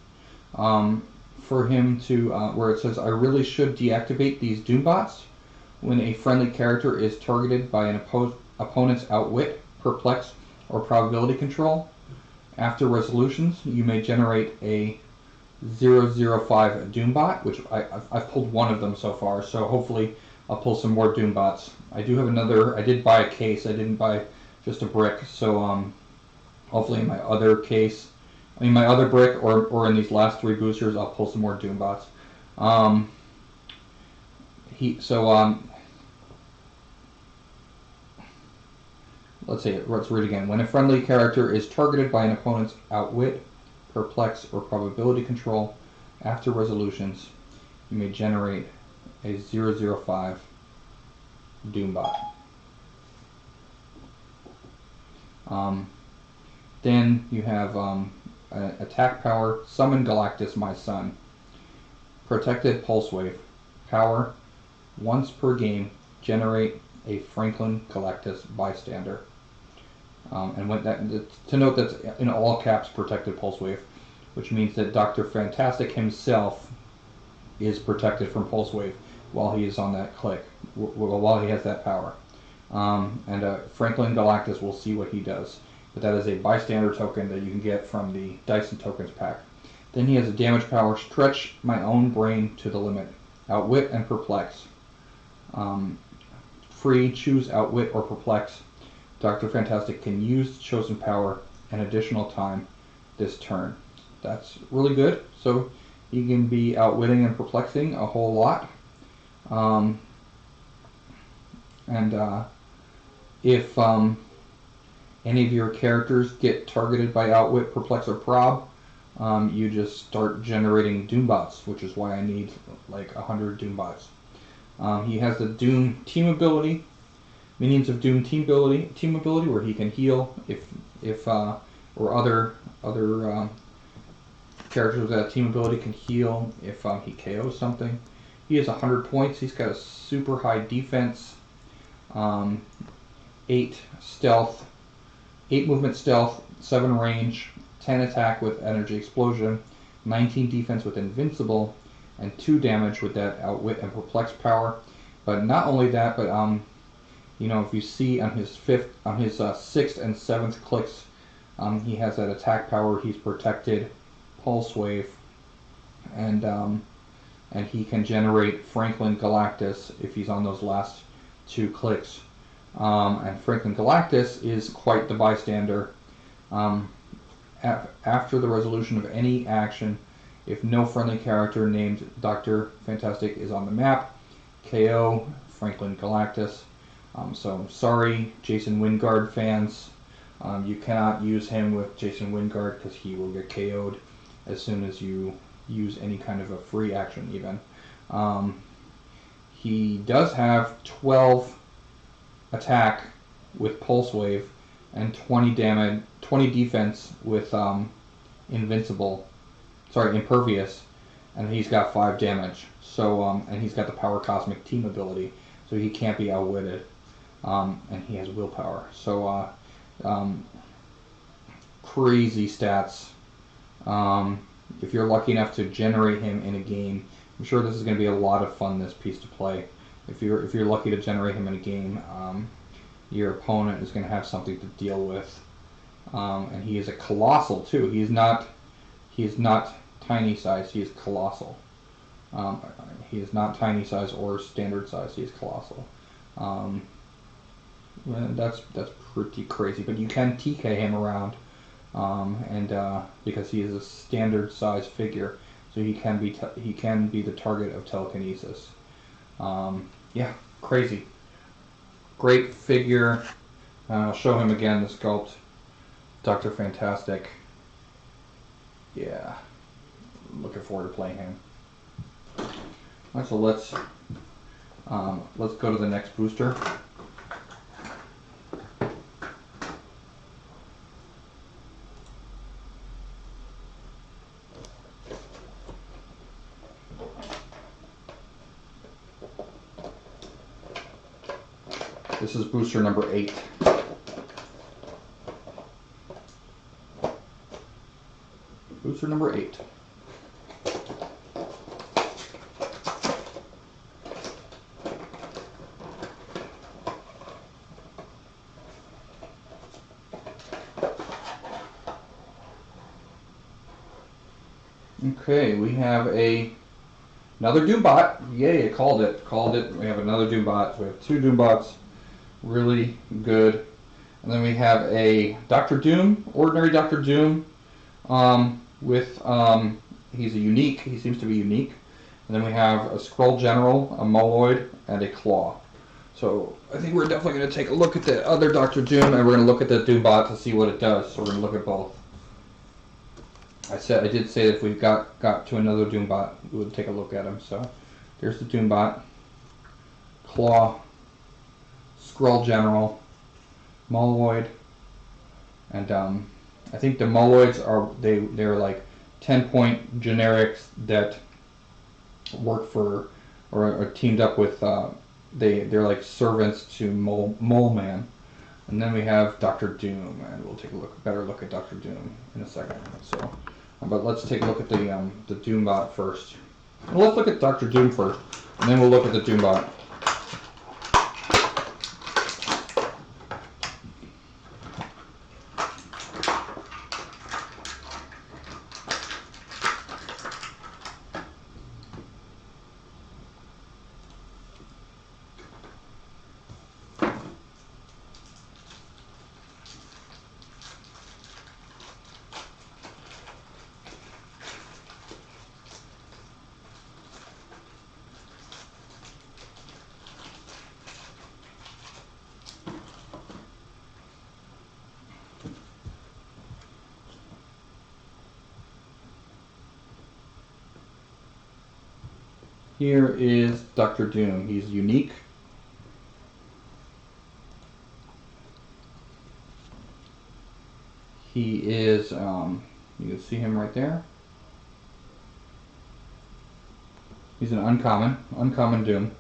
for him to, where it says, I really should deactivate these Doombots when a friendly character is targeted by an opponent's outwit, perplex, or probability control. After resolutions, you may generate a 005 Doombot, which I've pulled one of them so far, so hopefully I'll pull some more Doombots. I do have another. I did buy a case. I didn't buy just a brick, so hopefully in my other case, my other brick, or in these last 3 boosters, I'll pull some more Doombots. Let's read again. When a friendly character is targeted by an opponent's outwit, perplex, or probability control, after resolutions, you may generate a 005 Doombot. Then you have attack power, Summon Galactus, my son. Protected Pulse Wave. Power, once per game, generate a Franklin Galactus bystander. And to note that's in all caps, Protected Pulse Wave, which means that Dr. Fantastic himself is protected from Pulse Wave while he is on that click, while he has that power. Franklin Galactus, will see what he does. But that is a bystander token that you can get from the Dyson Tokens pack. Then he has a damage power, Stretch my own brain to the limit. Outwit and Perplex. Free, choose Outwit or Perplex. Dr. Fantastic can use chosen power an additional time this turn. That's really good. So he can be outwitting and perplexing a whole lot. If any of your characters get targeted by outwit, perplex, or prob, you just start generating Doombots, which is why I need like 100 Doombots. He has the Doom team ability, Minions of Doom team ability, where he can heal or other characters with that team ability can heal if he KOs something. He has 100 points. He's got a super high defense, 8 stealth, 8 movement stealth, 7 range, 10 attack with energy explosion, 19 defense with invincible, and 2 damage with that outwit and perplex power. But not only that, but if you see on his 6th and 7th clicks, he has that attack power. He's protected, pulse wave, and he can generate Franklin Galactus if he's on those last 2 clicks. And Franklin Galactus is quite the bystander. After the resolution of any action, if no friendly character named Dr. Fantastic is on the map, KO Franklin Galactus. So sorry, Jason Wingard fans. You cannot use him with Jason Wingard because he will get KO'd as soon as you use any kind of a free action even. He does have 12 attack with Pulse Wave and 20 damage, 20 defense with Impervious, and he's got 5 damage. So and he's got the Power Cosmic Team ability, so he can't be outwitted. And he has willpower. So crazy stats. If you're lucky enough to generate him in a game, I'm sure this is going to be a lot of fun, this piece to play. If you're lucky to generate him in a game, your opponent is going to have something to deal with. And he is a colossal too. He's not he is not tiny size, he is colossal. He is not tiny size or standard size, he is colossal. Well, that's pretty crazy, but you can TK him around, because he is a standard size figure, so he can be the target of telekinesis. Yeah, crazy, great figure. I'll show him again the sculpt. Dr. Fantastic. Yeah, looking forward to playing him. Alright, so let's go to the next booster. This is booster number 8. Booster number 8. Okay, we have another Doombot. Yay, I called it. We have another Doombot. So we have 2 Doombots. Really good. And then we have a Doctor Doom, ordinary Doctor Doom, he's a unique. He seems to be unique. And then we have a Skrull General, a Moloid, and a Claw. So I think we're definitely going to take a look at the other Doctor Doom, and we're going to look at the Doombot to see what it does. So we're going to look at both. I did say that if we got to another Doombot, we would take a look at him. So there's the Doombot, Claw, Skrull General, Moloid, and I think the Moloids they're like 10-point generics that work for or are teamed up with they're like servants to Mole Man. And then we have Doctor Doom, and we'll take a better look at Doctor Doom in a second. So, but let's take a look at the Doombot first. Well, let's look at Doctor Doom first, and then we'll look at the Doombot. Here is Doctor Doom. He's unique. He is, you can see him right there. He's an uncommon Doom.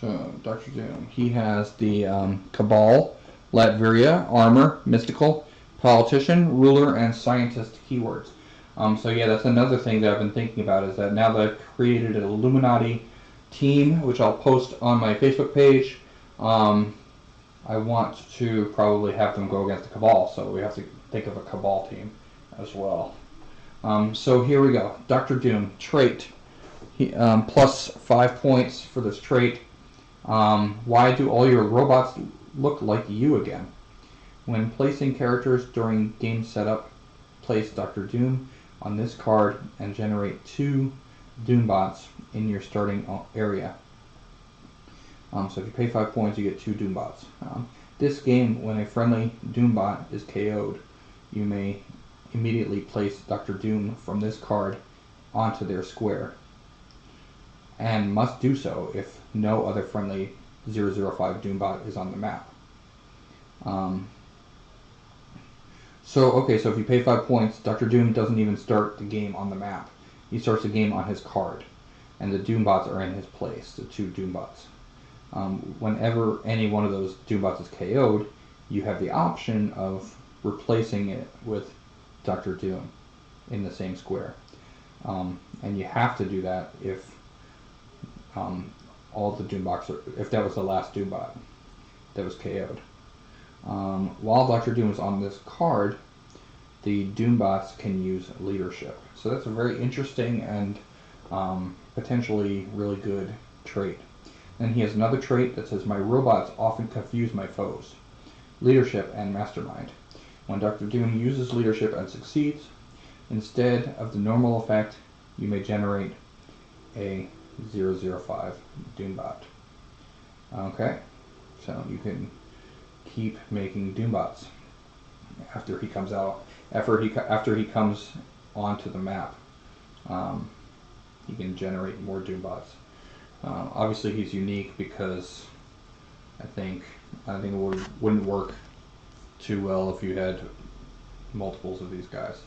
So, Dr. Doom, he has the Cabal, Latveria, Armor, Mystical, Politician, Ruler, and Scientist keywords. So yeah, that's another thing that I've been thinking about, is that now that I've created an Illuminati team, which I'll post on my Facebook page, I want to probably have them go against the Cabal, so we have to think of a Cabal team as well. So here we go. Dr. Doom, trait. Plus 5 points for this trait. Why do all your robots look like you again? When placing characters during game setup, place Dr. Doom on this card and generate 2 Doombots in your starting area. So if you pay 5 points, you get 2 Doombots. This game, when a friendly Doombot is KO'd, you may immediately place Dr. Doom from this card onto their square, and must do so if no other friendly 005 Doombot is on the map. So if you pay 5 points, Dr. Doom doesn't even start the game on the map. He starts the game on his card, and the Doombots are in his place, the 2 Doombots. Whenever any one of those Doombots is KO'd, you have the option of replacing it with Dr. Doom in the same square. And you have to do that if all the Doombots if that was the last Doombot that was KO'd. While Dr. Doom is on this card, the Doombots can use leadership. So that's a very interesting and potentially really good trait. And he has another trait that says, my robots often confuse my foes. Leadership and mastermind. When Dr. Doom uses leadership and succeeds, instead of the normal effect, you may generate a 005 Doombot. Okay, so you can keep making Doombots after he comes out. After he comes onto the map, you can generate more Doombots. Obviously, he's unique because I think it wouldn't work too well if you had multiples of these guys.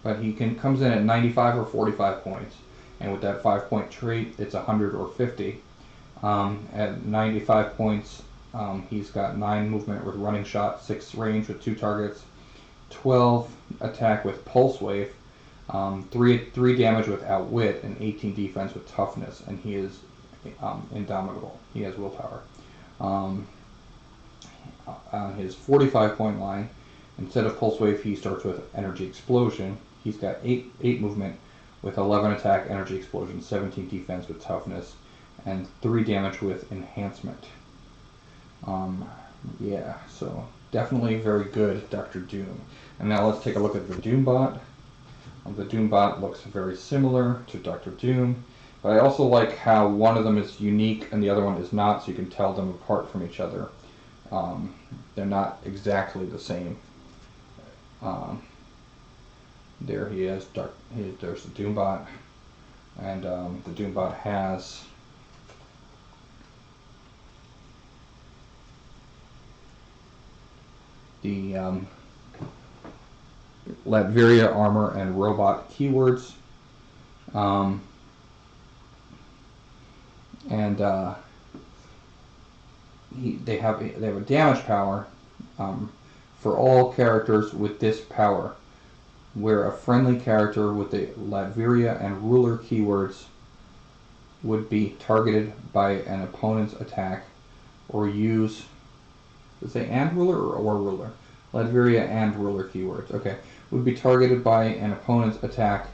But he comes in at 95 or 45 points, and with that 5-point trait, it's 100 or 50. At 95 points, he's got 9 movement with running shot, 6 range with 2 targets, 12 attack with pulse wave, 3 damage with outwit, and 18 defense with toughness, and he is indomitable. He has willpower. On his 45-point line, instead of pulse wave, he starts with energy explosion. He's got 8 movement with 11 attack, energy explosion, 17 defense with toughness, and 3 damage with enhancement. Yeah, so definitely very good, Dr. Doom. And now let's take a look at the Doombot. The Doombot looks very similar to Dr. Doom, but I also like how one of them is unique and the other one is not, so you can tell them apart from each other. They're not exactly the same. There he is. There's the Doombot, and the Doombot has the Latveria armor and robot keywords, and they have a damage power for all characters with this power, where a friendly character with the Latveria and ruler keywords would be targeted by an opponent's attack or use, does it say and ruler or ruler? Latveria and ruler keywords, okay. Would be targeted by an opponent's attack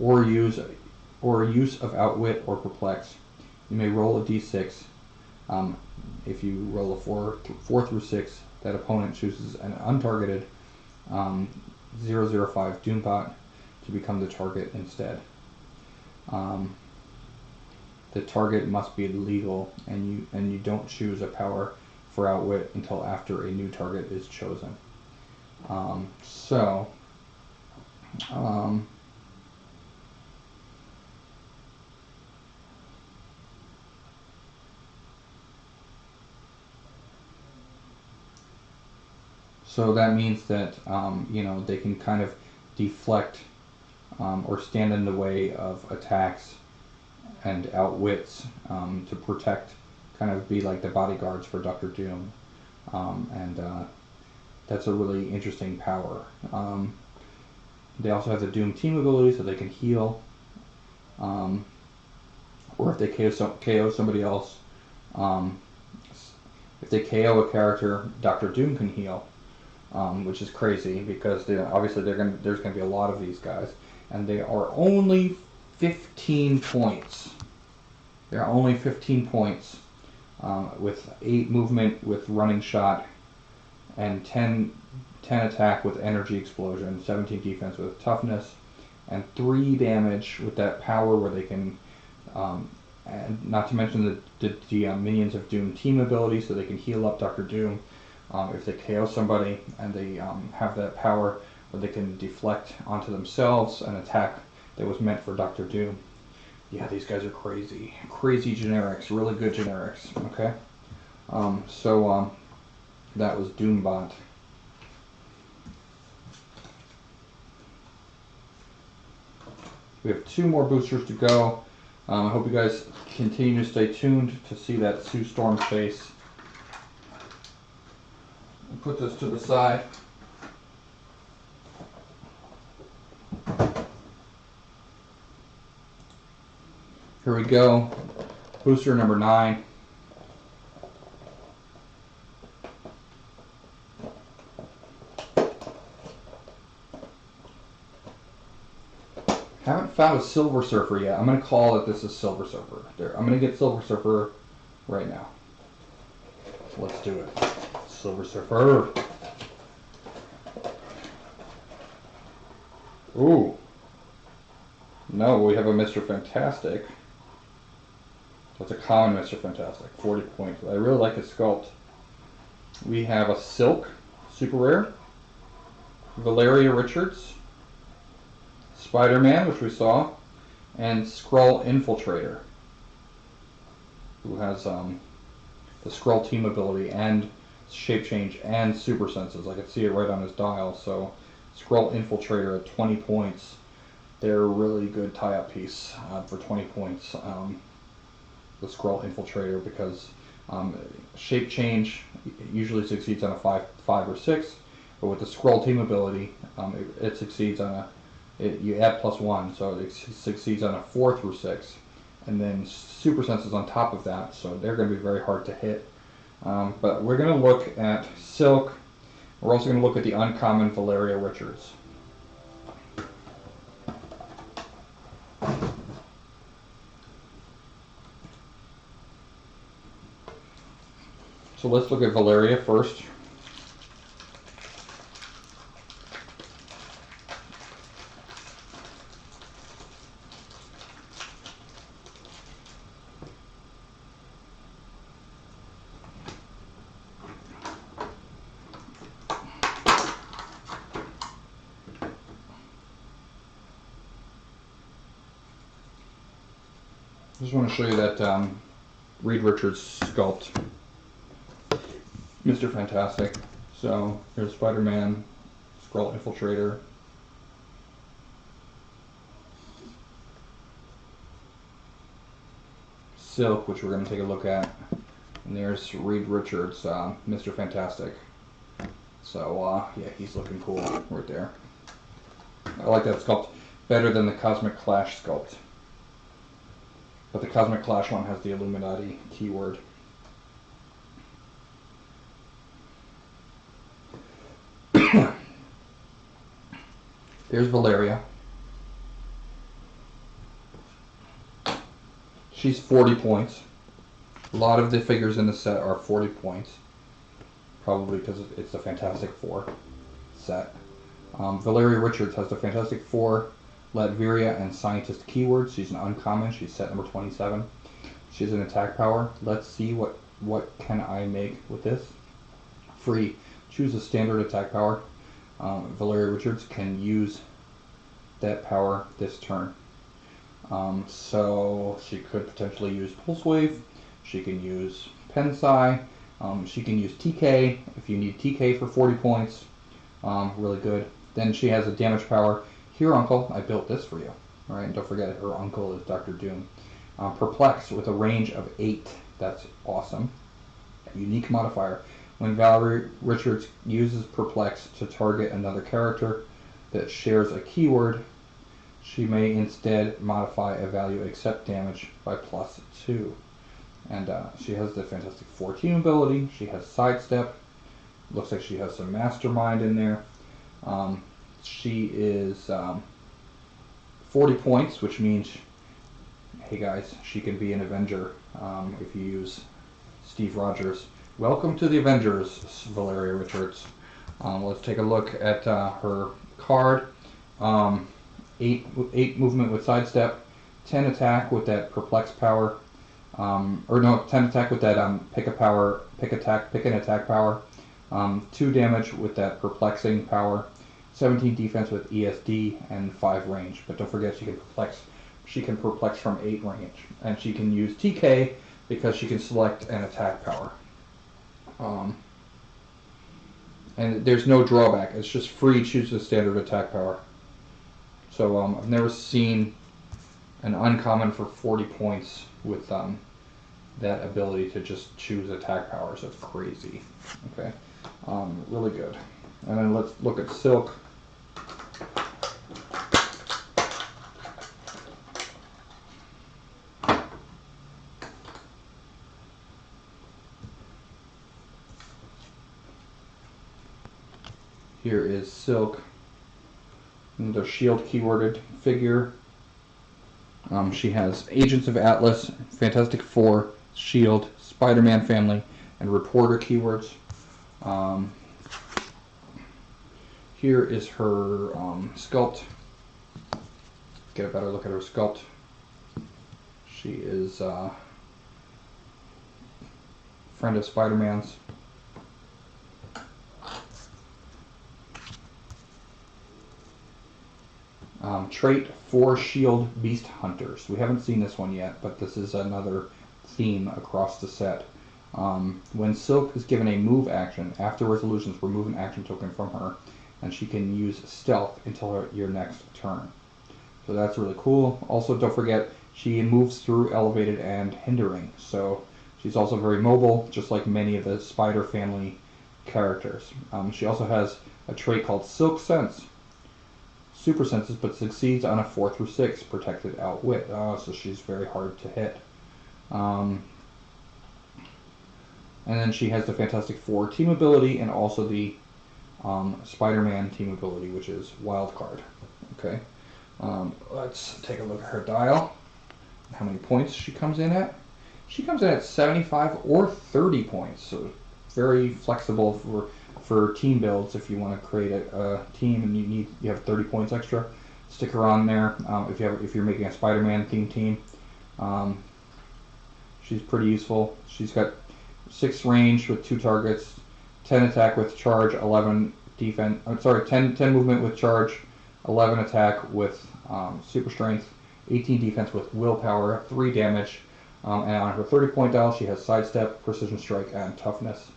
or use of outwit or perplex. You may roll a d6. If you roll a 4 through 6, that opponent chooses an untargeted 005 Doombot to become the target instead. The target must be legal, and you don't choose a power for outwit until after a new target is chosen. So that means that they can kind of deflect or stand in the way of attacks and outwits to protect, kind of be like the bodyguards for Dr. Doom, and that's a really interesting power. They also have the Doom team ability, so they can heal, or if they KO somebody else, if they KO a character, Dr. Doom can heal. Which is crazy because obviously there's going to be a lot of these guys, and they are only 15 points. They're only 15 points with 8 movement with running shot and 10 attack with energy explosion, 17 defense with toughness, and 3 damage with that power where they can, and not to mention the Minions of Doom team ability, so they can heal up Dr. Doom. If they KO somebody and they have that power where they can deflect onto themselves an attack that was meant for Dr. Doom. Yeah, these guys are crazy. Crazy generics, really good generics, okay? That was Doombot. We have 2 more boosters to go. I hope you guys continue to stay tuned to see that Sue Storm's face. Put this to the side. Here we go. Booster number 9. Haven't found a Silver Surfer yet. I'm going to call that this is Silver Surfer. There, I'm going to get Silver Surfer right now. Let's do it. Silver Surfer. Ooh. No, we have a Mr. Fantastic. That's a common Mr. Fantastic. 40 points. I really like his sculpt. We have a Silk, super rare. Valeria Richards. Spider-Man, which we saw. And Skrull Infiltrator, who has the Skrull team ability and shape change and super senses. I can see it right on his dial. So Skrull Infiltrator at 20 points. They're a really good tie-up piece for 20 points. The Skrull Infiltrator, because shape change usually succeeds on a 5 or 6, but with the Skrull team ability, it succeeds on a you add +1, so it succeeds on a 4 through 6, and then super senses on top of that, so they're going to be very hard to hit. But we're going to look at Silk. We're also going to look at the uncommon Valeria Richards. So let's look at Valeria first. I just want to show you that Reed Richards sculpt. Mr. Fantastic. So here's Spider-Man, Skrull Infiltrator. Silk, which we're going to take a look at. And there's Reed Richards, Mr. Fantastic. So yeah, he's looking cool right there. I like that sculpt better than the Cosmic Clash sculpt. But the Cosmic Clash one has the Illuminati keyword. There's Valeria. She's 40 points. A lot of the figures in the set are 40 points. Probably because it's the Fantastic Four set. Valeria Richards has the Fantastic Four, Latveria, and Scientist keywords. She's an uncommon. She's set number 27. She has an attack power. Let's see what can I make with this. Free. Choose a standard attack power. Valeria Richards can use that power this turn. So she could potentially use Pulse Wave. She can use Pensai. She can use TK if you need TK for 40 points. Really good. Then she has a damage power. Here, Uncle, I built this for you. All right, and don't forget her uncle is Dr. Doom. Perplex with a range of 8. That's awesome. A unique modifier. When Valerie Richards uses Perplex to target another character that shares a keyword, she may instead modify a value except damage by +2. And she has the Fantastic Four team ability. She has Sidestep. Looks like she has some Mastermind in there. She is 40 points, which means, hey guys, she can be an Avenger if you use Steve Rogers. Welcome to the Avengers, Valeria Richards. Let's take a look at her card. 8 movement with Sidestep, 10 attack with that Perplex power, 10 attack with that pick an attack power, 2 damage with that Perplexing power, 17 defense with ESD, and 5 range. But don't forget she can perplex from 8 range, and she can use TK because she can select an attack power. And there's no drawback. It's just free. Choose the standard attack power. So I've never seen an uncommon for 40 points with that ability to just choose attack powers. That's crazy. Okay, really good. And then let's look at Silk. Here is Silk, another Shield keyworded figure. She has Agents of Atlas, Fantastic Four, Shield, Spider-Man family, and Reporter keywords. Here is her sculpt. Get a better look at her sculpt. She is friend of Spider-Man's. Trait for Shield Beast Hunters. We haven't seen this one yet, but this is another theme across the set. When Silk is given a move action, after resolutions, remove an action token from her, and she can use stealth until your next turn. So that's really cool. Also, don't forget, she moves through elevated and hindering, so she's also very mobile, just like many of the Spider family characters. She also has a trait called Silk Sense. Super senses, but succeeds on a 4 through 6 protected outwit. So she's very hard to hit. And then she has the Fantastic Four team ability and also the Spider-Man team ability, which is Wild Card. Okay, let's take a look at her dial. How many points she comes in at? She comes in at 75 or 30 points. So very flexible for team builds. If you want to create a team and you have 30 points extra, stick her on there. If you're making a Spider-Man themed team, she's pretty useful. She's got 6 range with 2 targets, 10 attack with charge, 11 defense. 10 movement with charge, 11 attack with super strength, 18 defense with willpower, 3 damage, and on her 30-point dial she has sidestep, precision strike, and toughness.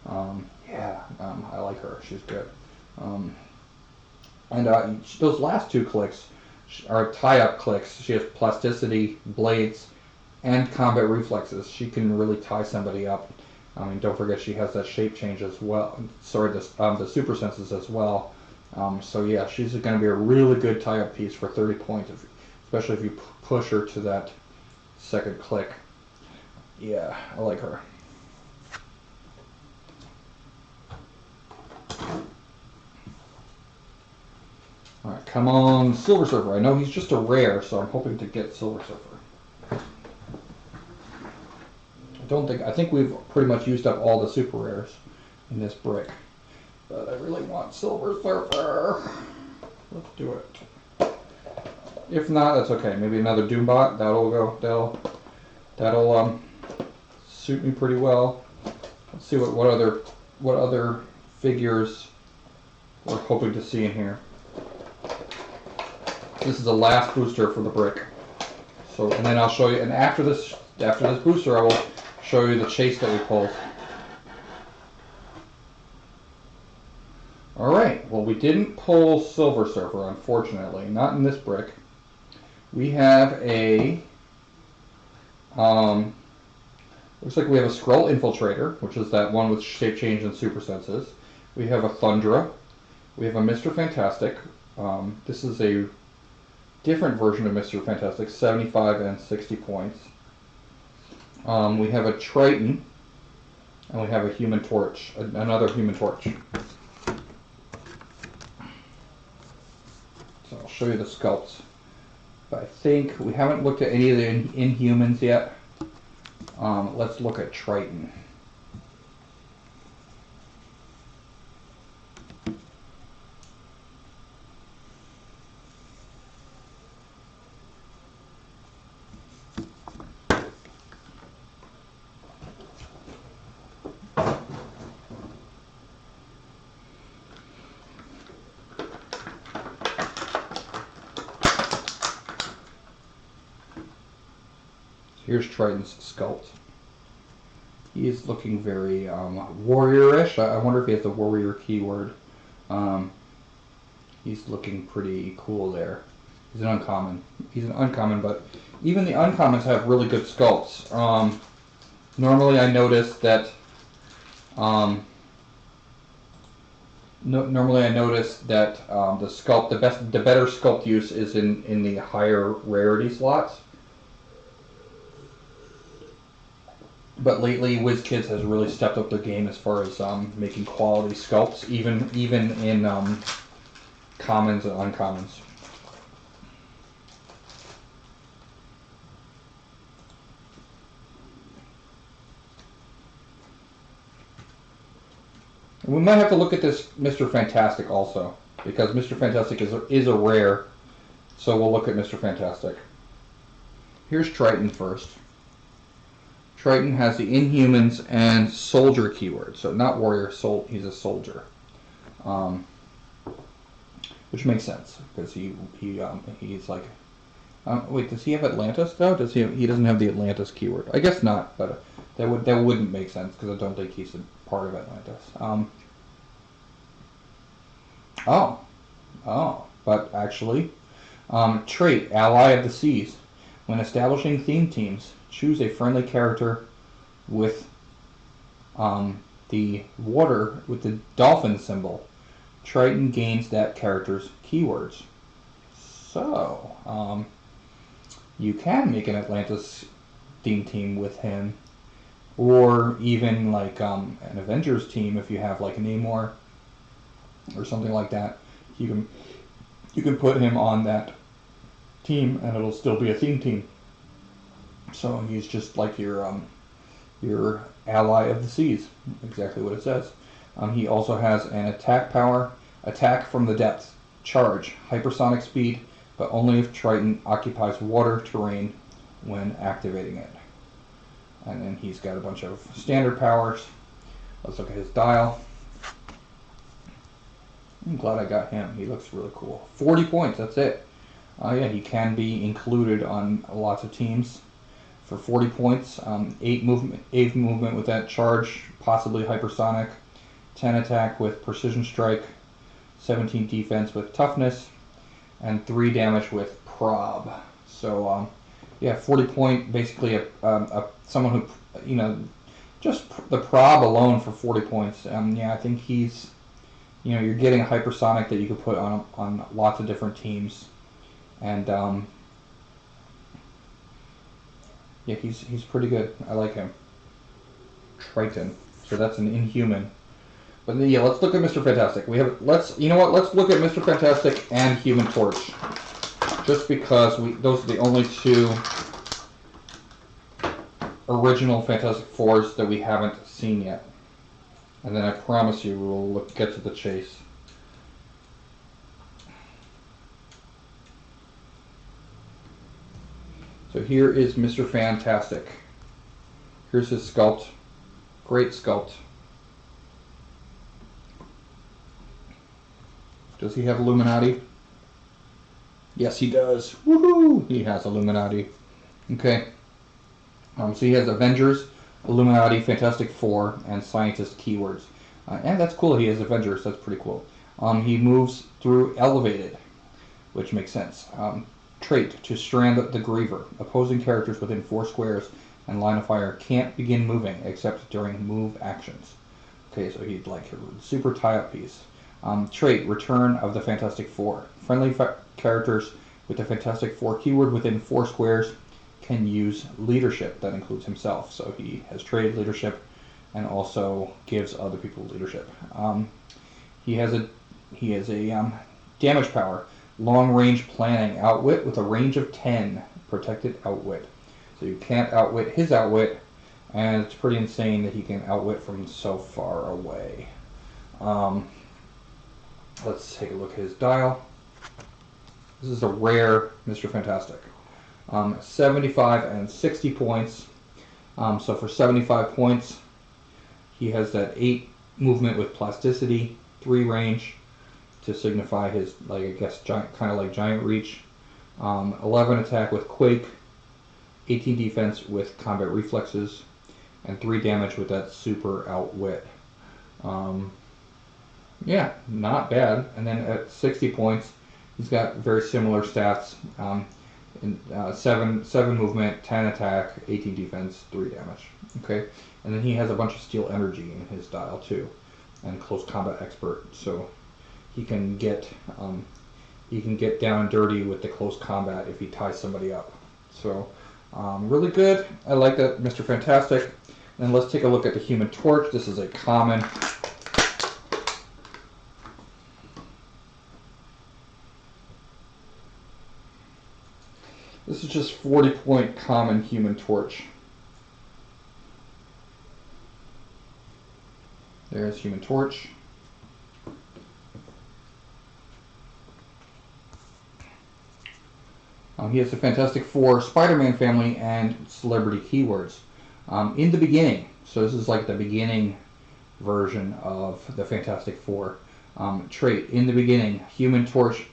I like her. She's good. Those last 2 clicks are tie-up clicks. She has plasticity, blades, and combat reflexes. She can really tie somebody up. Don't forget she has that shape change as well. The super senses as well. She's going to be a really good tie-up piece for 30 points, especially if you push her to that second click. Yeah, I like her. Alright, come on, Silver Surfer. I know he's just a rare, so I'm hoping to get Silver Surfer. I think we've pretty much used up all the super rares in this brick. But I really want Silver Surfer. Let's do it. If not, that's okay. Maybe another Doombot. That'll suit me pretty well. Let's see what other figures we're hoping to see in here. This is the last booster for the brick. And then I'll show you. And after this booster, I will show you the chase that we pulled. All right. Well, we didn't pull Silver Surfer, unfortunately. Not in this brick. We have a. Looks like we have a Skrull Infiltrator, which is that one with shape change and super senses. We have a Thundra. We have a Mr. Fantastic. This is a different version of Mr. Fantastic, 75 and 60 points. We have a Triton, and we have a Human Torch, another Human Torch. So I'll show you the sculpts. But I think we haven't looked at any of the Inhumans yet. Let's look at Triton. Here's Triton's sculpt. He is looking very warrior-ish. I wonder if he has the warrior keyword. He's looking pretty cool there. He's an uncommon, but even the uncommons have really good sculpts. Normally I notice that the better sculpt use is in the higher rarity slots. But lately, WizKids has really stepped up their game as far as making quality sculpts, even in commons and uncommons. And we might have to look at this Mr. Fantastic also, because Mr. Fantastic is a rare. So we'll look at Mr. Fantastic. Here's Triton first. Triton has the Inhumans and Soldier keyword, so not Warrior, he's a Soldier, which makes sense because he's like, wait, does he have Atlantis though? Does he doesn't have the Atlantis keyword? I guess not, but that wouldn't make sense because I don't think he's a part of Atlantis. But actually, trait Ally of the Seas. When establishing theme teams, choose a friendly character with the water, with the dolphin symbol. Triton gains that character's keywords. So, you can make an Atlantis theme team with him, or even like an Avengers team if you have like Namor or something like that. You can put him on that team and it'll still be a theme team. So he's just like your ally of the seas, exactly what it says. He also has an attack power, attack from the depths, charge, hypersonic speed, but only if Triton occupies water terrain when activating it. And then he's got a bunch of standard powers. Let's look at his dial. I'm glad I got him. He looks really cool. 40 points, that's it. Yeah, he can be included on lots of teams for 40 points. 8 movement with that charge, possibly hypersonic. 10 attack with precision strike. 17 defense with toughness. And 3 damage with prob. So, yeah, 40 point, basically someone who, you know, just the prob alone for 40 points. Yeah, I think he's, you know, you're getting a hypersonic that you could put on lots of different teams. And yeah, he's pretty good. I like him. Triton. So that's an Inhuman. But yeah, let's look at Mr. Fantastic. You know what? Let's look at Mr. Fantastic and Human Torch. Just because those are the only 2 original Fantastic Fours that we haven't seen yet. And then I promise you we'll get to the chase. So here is Mr. Fantastic. Here's his sculpt. Great sculpt. Does he have Illuminati? Yes, he does. Woohoo! He has Illuminati. Okay. So he has Avengers, Illuminati, Fantastic Four, and Scientist keywords. And that's cool. He has Avengers. That's pretty cool. He moves through Elevated, which makes sense. Trait, to strand the Griever. Opposing characters within 4 squares and line of fire can't begin moving except during move actions. Okay, so he'd like a super tie-up piece. Trait, Return of the Fantastic Four. Friendly characters with the Fantastic Four keyword within 4 squares can use leadership. That includes himself. So he has traded leadership and also gives other people leadership. He has a damage power. Long range planning, outwit with a range of 10, protected outwit. So you can't outwit his outwit, and it's pretty insane that he can outwit from so far away. Let's take a look at his dial. This is a rare Mr. Fantastic. 75 and 60 points. So for 75 points, he has that 8 movement with plasticity, 3 range, to signify his, like, I guess, kind of like giant reach. 11 attack with quake, 18 defense with combat reflexes, and 3 damage with that super outwit. Yeah, not bad. And then at 60 points, he's got very similar stats. 7 movement, 10 attack, 18 defense, 3 damage. Okay, and then he has a bunch of steel energy in his dial too, and close combat expert. So he can get down and dirty with the close combat if he ties somebody up. So really good. I like that Mr. Fantastic. And let's take a look at the Human Torch. This is a common. This is just 40-point common Human Torch. There's Human Torch. He has the Fantastic Four, Spider-Man family, and celebrity keywords. In the beginning, so this is like the beginning version of the Fantastic Four trait. In the beginning, Human Torch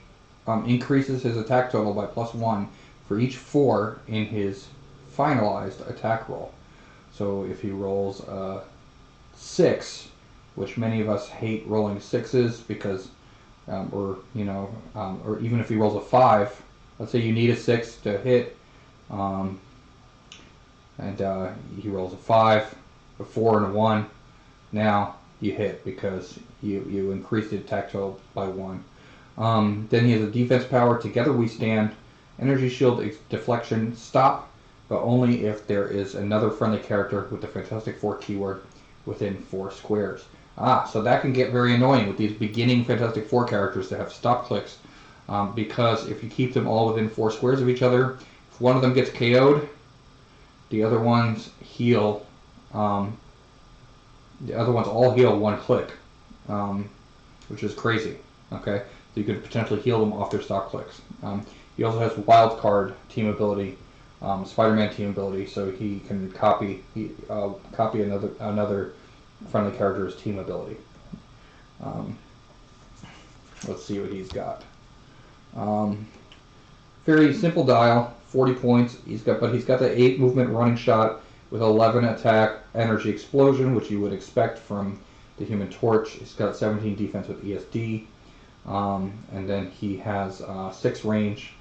increases his attack total by +1 for each 4 in his finalized attack roll. So if he rolls a 6, which many of us hate rolling 6s because, or even if he rolls a 5, let's say you need a 6 to hit, and he rolls a 5, a 4, and a 1. Now you hit because you increased the attack total by 1. Then he has a defense power. Together we stand. Energy shield, deflection, stop, but only if there is another friendly character with the Fantastic Four keyword within 4 squares. So that can get very annoying with these beginning Fantastic Four characters that have stop clicks, because if you keep them all within 4 squares of each other, if one of them gets KO'd, the other ones heal. The other ones all heal 1 click, which is crazy. Okay, so you could potentially heal them off their stop clicks. He also has wild card team ability, Spider-Man team ability, so he can copy another friendly character's team ability. Let's see what he's got. Very simple dial, 40 points. He's got the 8 movement running shot with 11 attack, energy explosion, which you would expect from the Human Torch. He's got 17 defense with ESD, and then he has 6 range.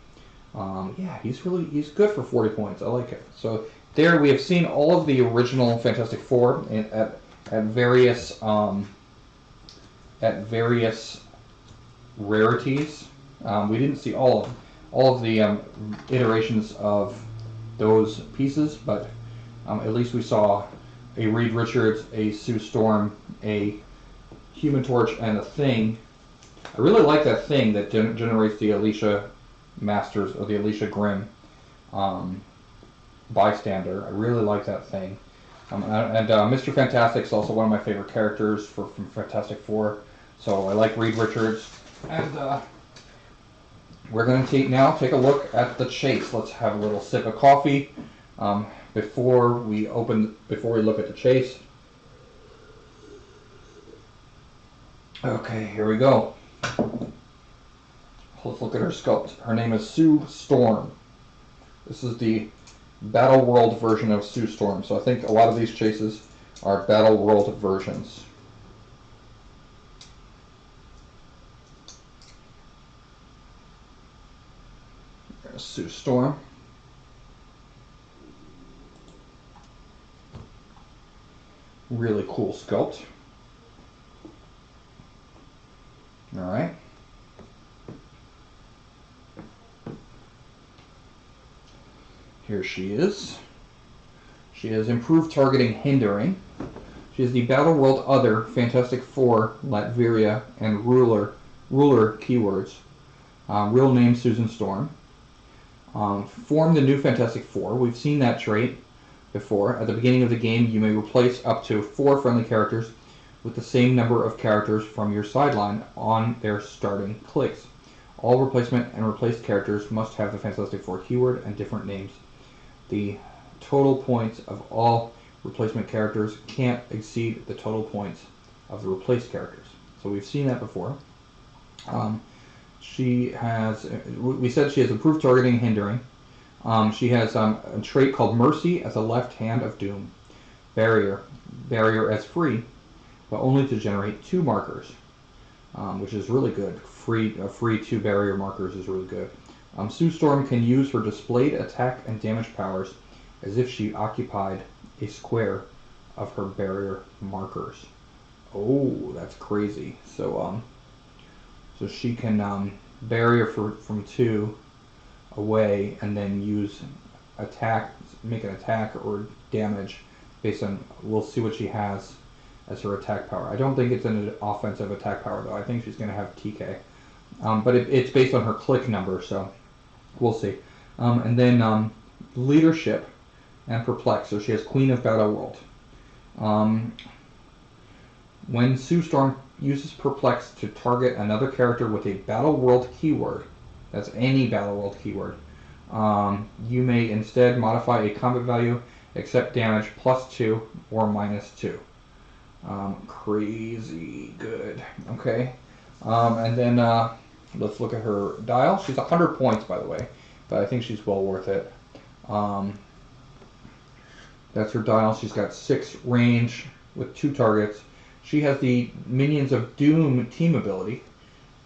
Yeah, he's good for 40 points. I like it. So there we have seen all of the original Fantastic Four at various rarities. We didn't see all of the iterations of those pieces, but at least we saw a Reed Richards, a Sue Storm, a Human Torch, and a Thing. I really like that Thing that generates the Alicia Masters, or the Alicia Grimm bystander. I really like that Thing. And Mr. Fantastic is also one of my favorite characters from Fantastic Four. So I like Reed Richards. And we're going to now take a look at the chase. Let's have a little sip of coffee before we look at the chase. Okay, here we go. Let's look at her sculpt. Her name is Sue Storm. This is the Battle World version of Sue Storm. So I think a lot of these chases are Battle World versions. There's Sue Storm. Really cool sculpt. Alright. Here she is. She has improved targeting hindering. She has the Battle World Other, Fantastic Four, Latveria, and Ruler keywords. Real name Susan Storm. Form the new Fantastic Four. We've seen that trait before. At the beginning of the game, you may replace up to 4 friendly characters with the same number of characters from your sideline on their starting clicks. All replacement and replaced characters must have the Fantastic Four keyword and different names. The total points of all replacement characters can't exceed the total points of the replaced characters. So we've seen that before. We said she has improved targeting and hindering. She has a trait called Mercy as a left hand of doom. Barrier as free, but only to generate 2 markers, which is really good. Free 2 barrier markers is really good. Sue Storm can use her displayed attack and damage powers as if she occupied a square of her barrier markers. Oh, that's crazy. So she can barrier from 2 away and then use make an attack or damage based on, we'll see what she has as her attack power. I don't think it's an offensive attack power though. I think she's going to have TK. But it's based on her click number, so we'll see. And then leadership and perplex. So she has Queen of Battle World. When Sue Storm uses perplex to target another character with a Battle World keyword, that's any Battle World keyword, you may instead modify a combat value, except damage +2 or -2. Crazy good. Okay. And then let's look at her dial. She's 100 points, by the way, but I think she's well worth it. That's her dial. She's got 6 range with 2 targets. She has the Minions of Doom team ability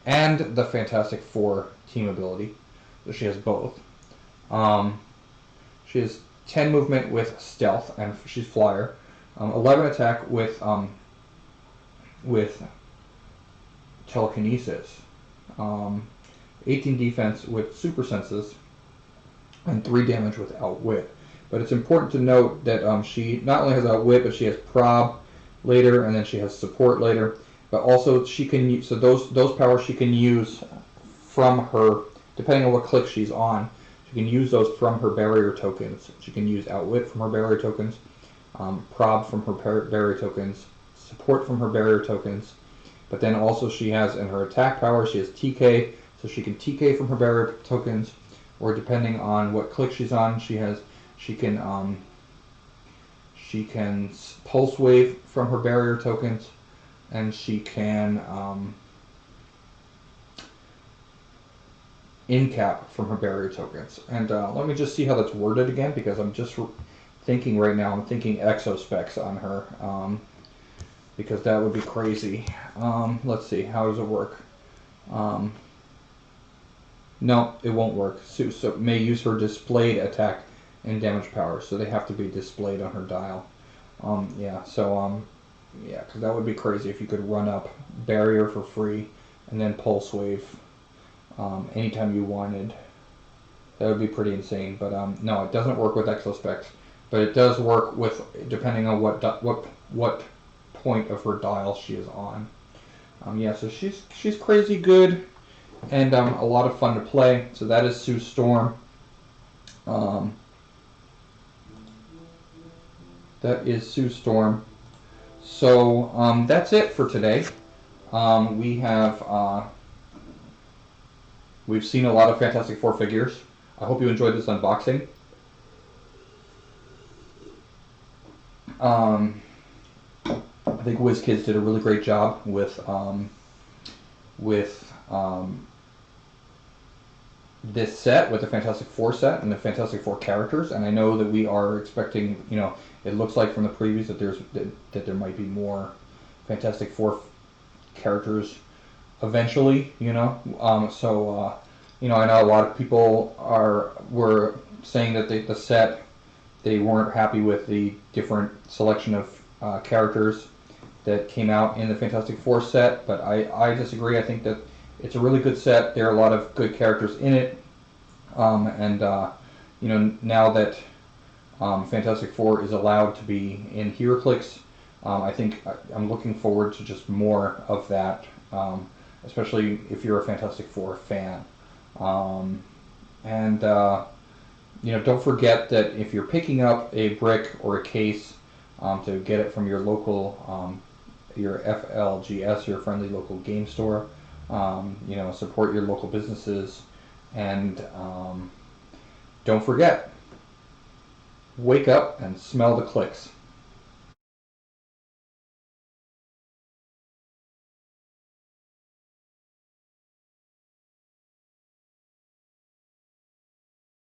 and the Fantastic Four team ability. So she has both. She has 10 movement with stealth, and she's flyer. 11 attack with telekinesis. 18 defense with super senses, and 3 damage with outwit. But it's important to note that she not only has outwit, but she has prob later, and then she has support later. But also she can use, so those powers she can use from her, depending on what click she's on. She can use those from her barrier tokens. She can use outwit from her barrier tokens, prob from her barrier tokens, support from her barrier tokens. But then also she has in her attack power, she has TK, so she can TK from her barrier tokens, or depending on what click she's on, she can pulse wave from her barrier tokens, and she can in-cap from her barrier tokens. And let me just see how that's worded again, because I'm just thinking right now, I'm thinking exospecs on her, because that would be crazy. Let's see, how does it work? No, it won't work. So may use her displayed attack and damage power, so they have to be displayed on her dial. Yeah, because that would be crazy if you could run up barrier for free and then pulse wave anytime you wanted. That would be pretty insane. But no, it doesn't work with exospecs, but it does work with, depending on what point of her dial she is on. Yeah, so she's crazy good, and a lot of fun to play. So that is Sue Storm. That is Sue Storm. So that's it for today. We've seen a lot of Fantastic Four figures. I hope you enjoyed this unboxing. I think WizKids did a really great job with this set, with the Fantastic Four set and the Fantastic Four characters. And I know that we are expecting, it looks like from the previews that there might be more Fantastic Four characters eventually. I know a lot of people were saying that the set, they weren't happy with the different selection of characters that came out in the Fantastic Four set, but I disagree. I think that it's a really good set. There are a lot of good characters in it, and now that Fantastic Four is allowed to be in Heroclix, I think I'm looking forward to just more of that, especially if you're a Fantastic Four fan. Don't forget that if you're picking up a brick or a case, to get it from your local, your FLGS, your friendly local game store. Support your local businesses, and don't forget, wake up and smell the clicks.